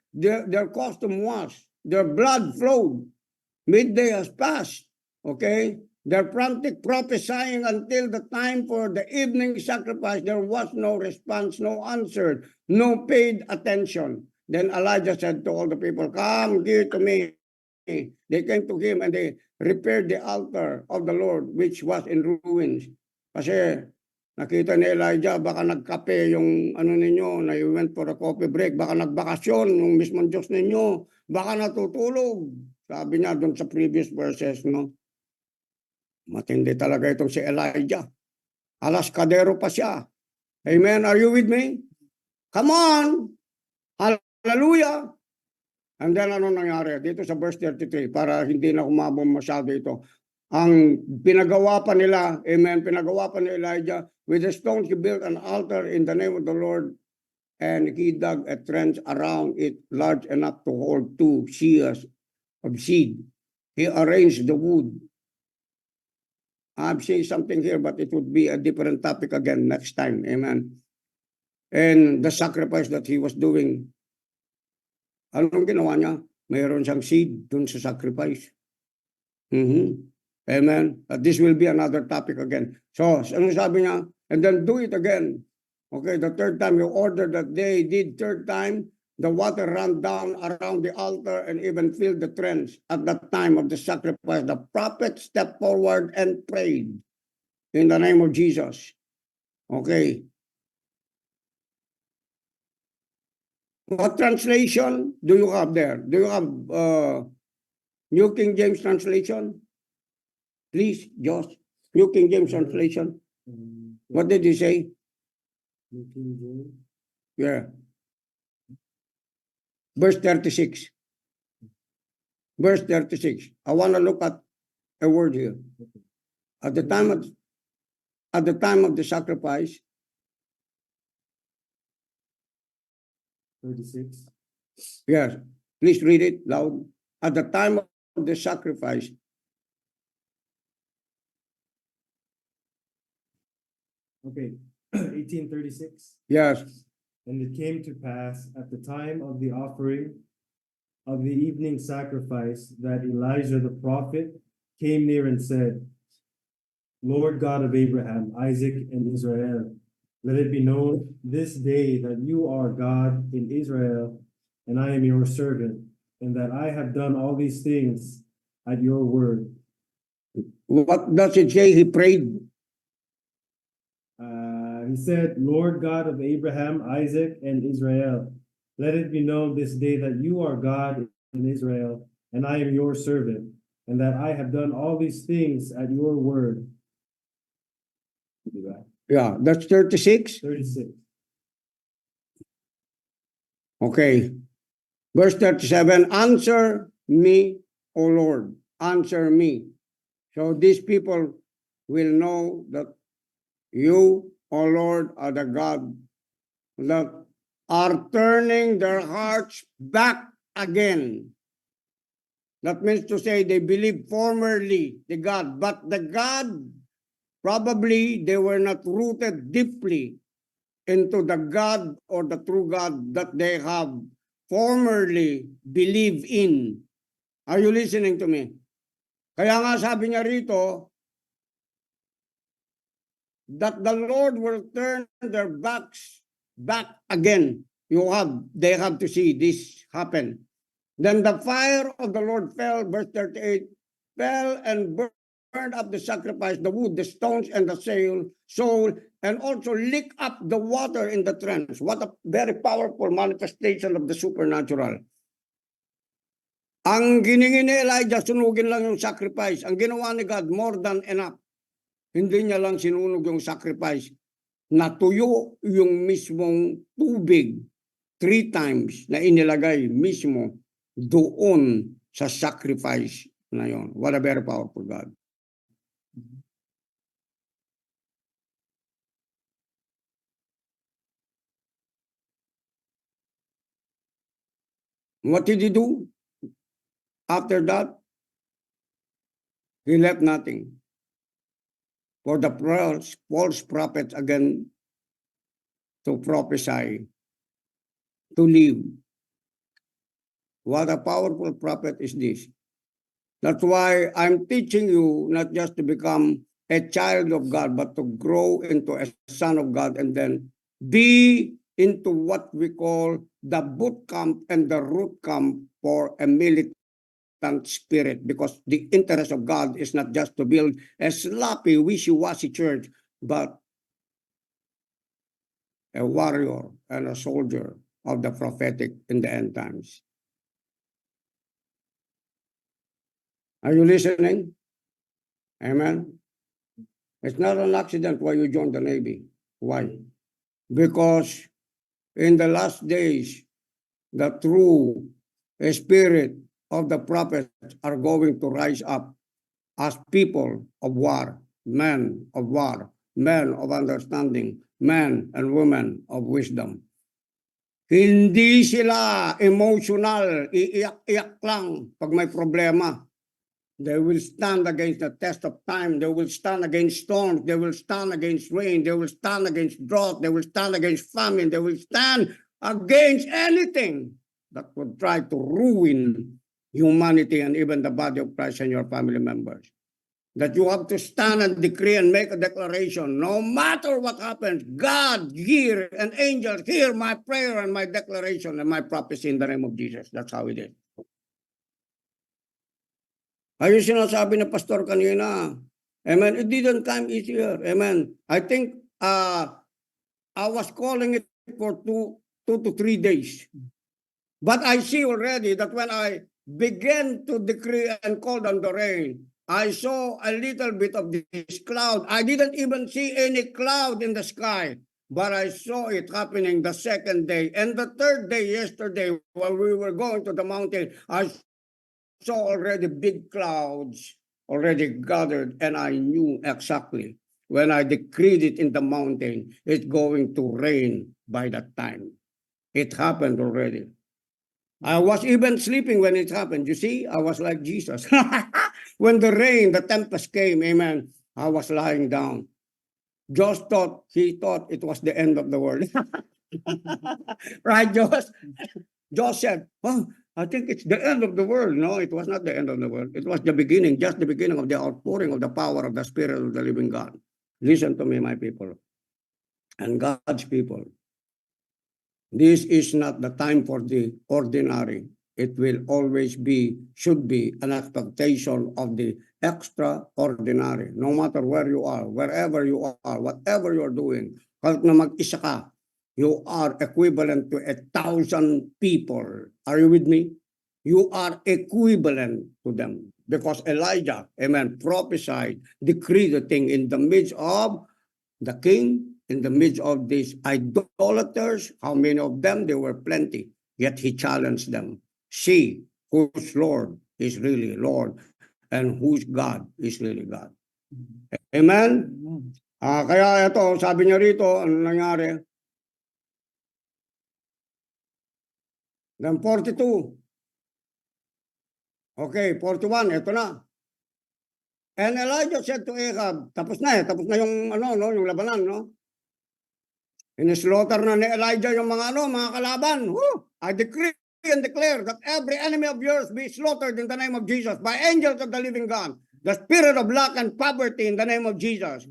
custom was. Their blood flowed. Midday has passed. Okay? Their frantic prophesying until the time for the evening sacrifice, there was no response, no answer, no paid attention. Then Elijah said to all the people, come here to me. They came to him and they repaired the altar of the Lord, which was in ruins. Kasi nakita ni Elijah, baka nagkape yung ano ninyo, na you went for a coffee break, baka nagbakasyon yung mismong Diyos ninyo, baka natutulog. Sabi niya doon sa previous verses, no? Matindi talaga itong si Elijah. Alaskadero pa siya. Amen? Are you with me? Come on! Hallelujah! And then ano nangyari? Dito sa verse 33, para hindi na kumabong masyado ito. Ang pinagawa pa nila, amen, pinagawa pa ni Elijah, with the stones he built an altar in the name of the Lord, and he dug a trench around it large enough to hold 2 seahs of seed. He arranged the wood. I'm saying something here, but it would be a different topic again next time. Amen. And the sacrifice that he was doing, anong ginawa niya? Mayroon siyang seed dun sa sacrifice. Amen. This will be another topic again. So, anong sabi niya? And then do it again. Okay, the third time you ordered that they did third time, the water ran down around the altar and even filled the trench. At that time of the sacrifice, the prophet stepped forward and prayed in the name of Jesus. Okay. What translation do you have there? Do you have New King James translation? Please, Josh. New King James translation. What did he say? New King James. Yeah. Verse 36. Verse 36. I want to look at a word here. At the time of the sacrifice, 36. yes, please read it loud. at the time of the sacrifice, Okay, 1836. yes, And it came to pass at the time of the offering of the evening sacrifice that Elijah the prophet came near and said, Lord God of Abraham, Isaac, and Israel, let it be known this day that you are God in Israel, and I am your servant, and that I have done all these things at your word. what does it say? He prayed. He said, Lord God of Abraham, Isaac, and Israel, let it be known this day that you are God in Israel, and I am your servant, and that I have done all these things at your word. Yeah, that's 36. 36. Okay. Verse 37, answer me, O Lord, answer me. So these people will know that you, O Lord, are the God that are turning their hearts back again. That means to say they believed formerly the God, but the God, probably they were not rooted deeply into the God or the true God that they have formerly believed in. Are you listening to me? Kaya nga sabi niya rito, that the Lord will turn their backs back again. They have to see this happen. Then the fire of the Lord fell, verse 38, fell and burned up the sacrifice, the wood, the stones, and the soul, and also licked up the water in the trench. What a very powerful manifestation of the supernatural. Ang giningi ni Elijah, sunugin lang yung sacrifice. Ang ginawa ni God, more than enough. Hindi niya lang sinunog yung sacrifice. Natuyo yung mismong tubig 3 times na inilagay mismo doon sa sacrifice na yon. What a very powerful God. What did he do? After that, he left nothing for the false prophets again to prophesy, to live. What a powerful prophet is this. That's why I'm teaching you not just to become a child of God, but to grow into a son of God and then be into what we call the boot camp and the root camp for a militant spirit, because the interest of God is not just to build a sloppy, wishy-washy church, but a warrior and a soldier of the prophetic in the end times. Are you listening? Amen. It's not an accident why you joined the Navy. Why? Because in the last days, the true spirit of the prophets are going to rise up as people of war, men of war, men of understanding, men and women of wisdom. Hindi sila emotional, iiyak-iyak lang pag may problema. They will stand against the test of time. They will stand against storms. They will stand against rain. They will stand against drought. They will stand against famine. They will stand against anything that would try to ruin humanity and even the body of Christ and your family members. That you have to stand and decree and make a declaration. No matter what happens, God hear and angels hear my prayer and my declaration and my prophecy in the name of Jesus. That's how it is. Ayun sinasabi ng pastor kanina. Amen. It didn't come easier. Amen. I think I was calling it for two to 3 days. But I see already that when I began to decree and call on the rain, I saw a little bit of this cloud. I didn't even see any cloud in the sky, but I saw it happening the second day. And the third day, yesterday, when we were going to the mountain, I saw already big clouds already gathered, and I knew exactly when I decreed it in the mountain, it's going to rain by that time. It happened already. I was even sleeping when it happened. You see, I was like Jesus. When the rain, the tempest came, amen, I was lying down. He thought it was the end of the world. Right, Josh? Josh said, oh, I think it's the end of the world. No, it was not the end of the world. It was the beginning, just the beginning of the outpouring of the power of the Spirit of the living God. Listen to me, my people, and God's people. This is not the time for the ordinary. It will always be, should be, an expectation of the extraordinary. No matter where you are, wherever you are, whatever you're doing, kahit na mag-isa ka, you are equivalent to 1,000 people. Are you with me? You are equivalent to them. Because Elijah, amen, prophesied, decreed the thing in the midst of the king, in the midst of these idolaters. How many of them? There were plenty. Yet he challenged them. See whose Lord is really Lord and whose God is really God. Amen? Kaya ito, sabi niya rito, ano nangyari? Then 42. Okay, 41, ito na. And Elijah said to Ahab, tapos na yung yung labanan, no? Inislaughter na ni Elijah yung mga mga kalaban. Woo! I decree and declare that every enemy of yours be slaughtered in the name of Jesus by angels of the living God. The spirit of lack and poverty in the name of Jesus.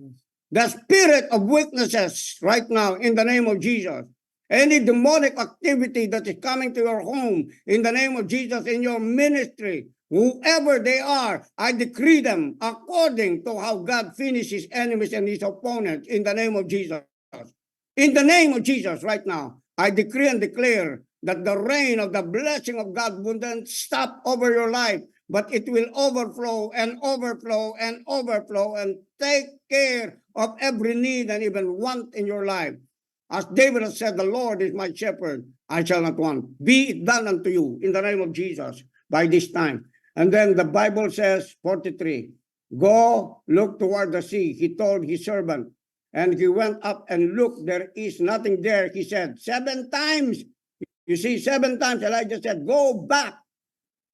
The spirit of weaknesses right now in the name of Jesus. Any demonic activity that is coming to your home in the name of Jesus in your ministry, whoever they are, I decree them according to how God finishes enemies and his opponents in the name of Jesus. In the name of Jesus right now, I decree and declare that the rain of the blessing of God wouldn't stop over your life, but it will overflow and overflow and overflow and take care of every need and even want in your life. As David has said, the Lord is my shepherd, I shall not want. Be it done unto you in the name of Jesus by this time. And then the Bible says, 43, go look toward the sea. He told his servant, and he went up and looked, there is nothing there. He said, 7 times. You see, 7 times Elijah said, go back.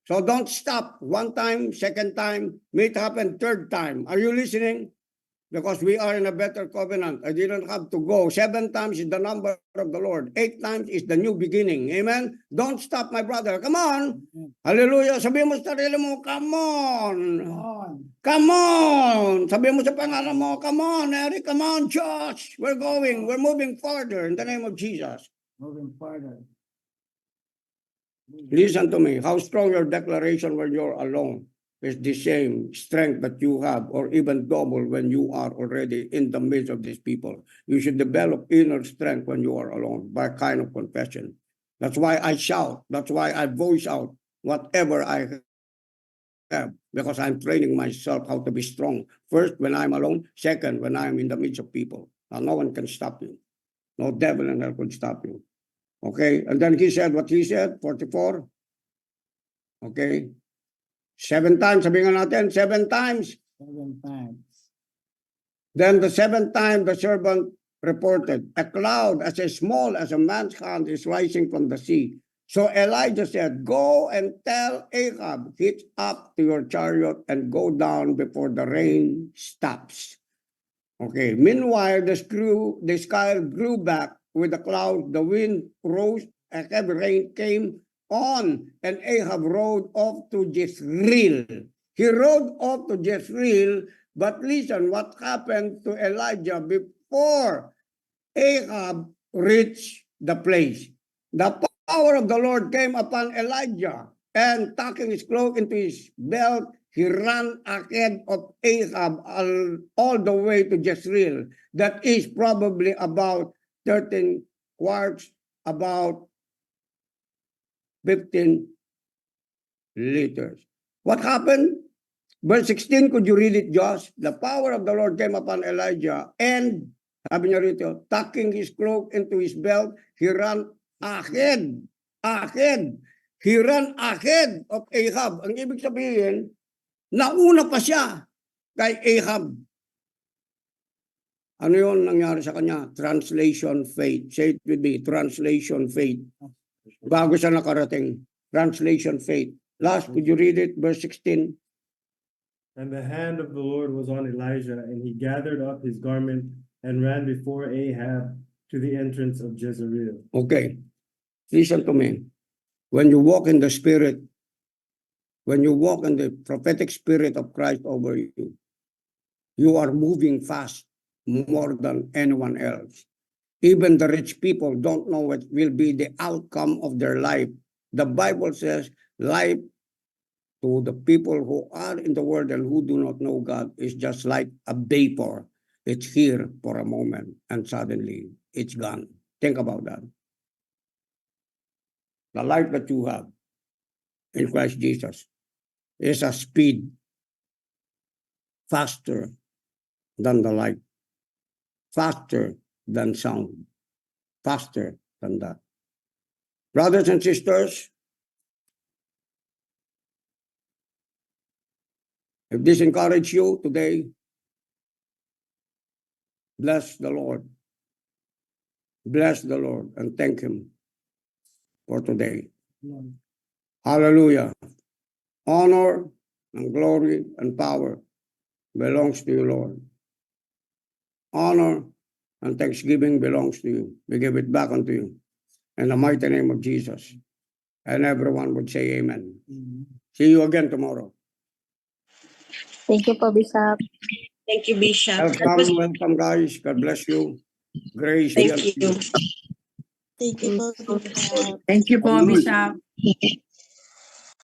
So don't stop. 1 time, 2nd time, may it happen 3rd time. Are you listening? Because we are in a better covenant. I didn't have to go. 7 times is the number of the Lord. 8 times is the new beginning. Amen? Don't stop, my brother. Come on. Hallelujah. Sabihin mo sa sarili mo, come on. Come on. Sabihin mo sa pangalan mo, come on, Eric. Come on, Josh. We're going. We're moving further in the name of Jesus. Moving further. Listen to me. How strong your declaration when you're alone is the same strength that you have, or even double when you are already in the midst of these people. You should develop inner strength when you are alone by kind of confession. That's why I shout. That's why I voice out whatever I have, because I'm training myself how to be strong. First, when I'm alone. Second, when I'm in the midst of people. Now, no one can stop you. No devil in hell could stop you. Okay, and then he said what he said, 44. Okay. 7 times, sabihin nga natin, 7 times. 7 times. Then the 7th time, the servant reported, a cloud as small as a man's hand is rising from the sea. So Elijah said, go and tell Ahab, hitch up to your chariot and go down before the rain stops. Okay, meanwhile, the sky grew back with the cloud, the wind rose, a heavy rain came on, and Ahab rode off to Jezreel. He rode off to Jezreel, but listen what happened to Elijah before Ahab reached the place. The power of the Lord came upon Elijah, and tucking his cloak into his belt, he ran ahead of Ahab all the way to Jezreel. That is probably about 13 quarts, about 15 liters. What happened? Verse 16, could you read it, Josh? The power of the Lord came upon Elijah, and, sabi niya rito, tucking his cloak into his belt, he ran ahead. He ran ahead of Ahab. Ang ibig sabihin, nauna pa siya kay Ahab. Ano yun nangyari sa kanya? Translation faith. Say it with me, translation faith. Bago siya nakarating. Translation Faith. Last, could you read it? Verse 16. And the hand of the Lord was on Elijah, and he gathered up his garment and ran before Ahab to the entrance of Jezreel. Okay. Listen to me. When you walk in the Spirit, when you walk in the prophetic Spirit of Christ over you, you are moving fast more than anyone else. Even the rich people don't know what will be the outcome of their life. The Bible says life to the people who are in the world and who do not know God is just like a vapor. It's here for a moment and suddenly it's gone. Think about that. The life that you have in Christ Jesus is a speed faster than the light, faster than sound, faster than that. Brothers and sisters, if this encourages you today, bless the Lord. Bless the Lord and thank Him for today. Hallelujah. Honor and glory and power belongs to you, Lord. Honor and thanksgiving belongs to you. We give it back unto you. In the mighty name of Jesus. And everyone would say amen. See you again tomorrow. Thank you po, Bishop. Thank you, Bishop. God Welcome, bless- welcome guys. God bless you. Grace be Thank unto you. Thank you po, Bishop. Thank you po, Hallelujah. Bishop.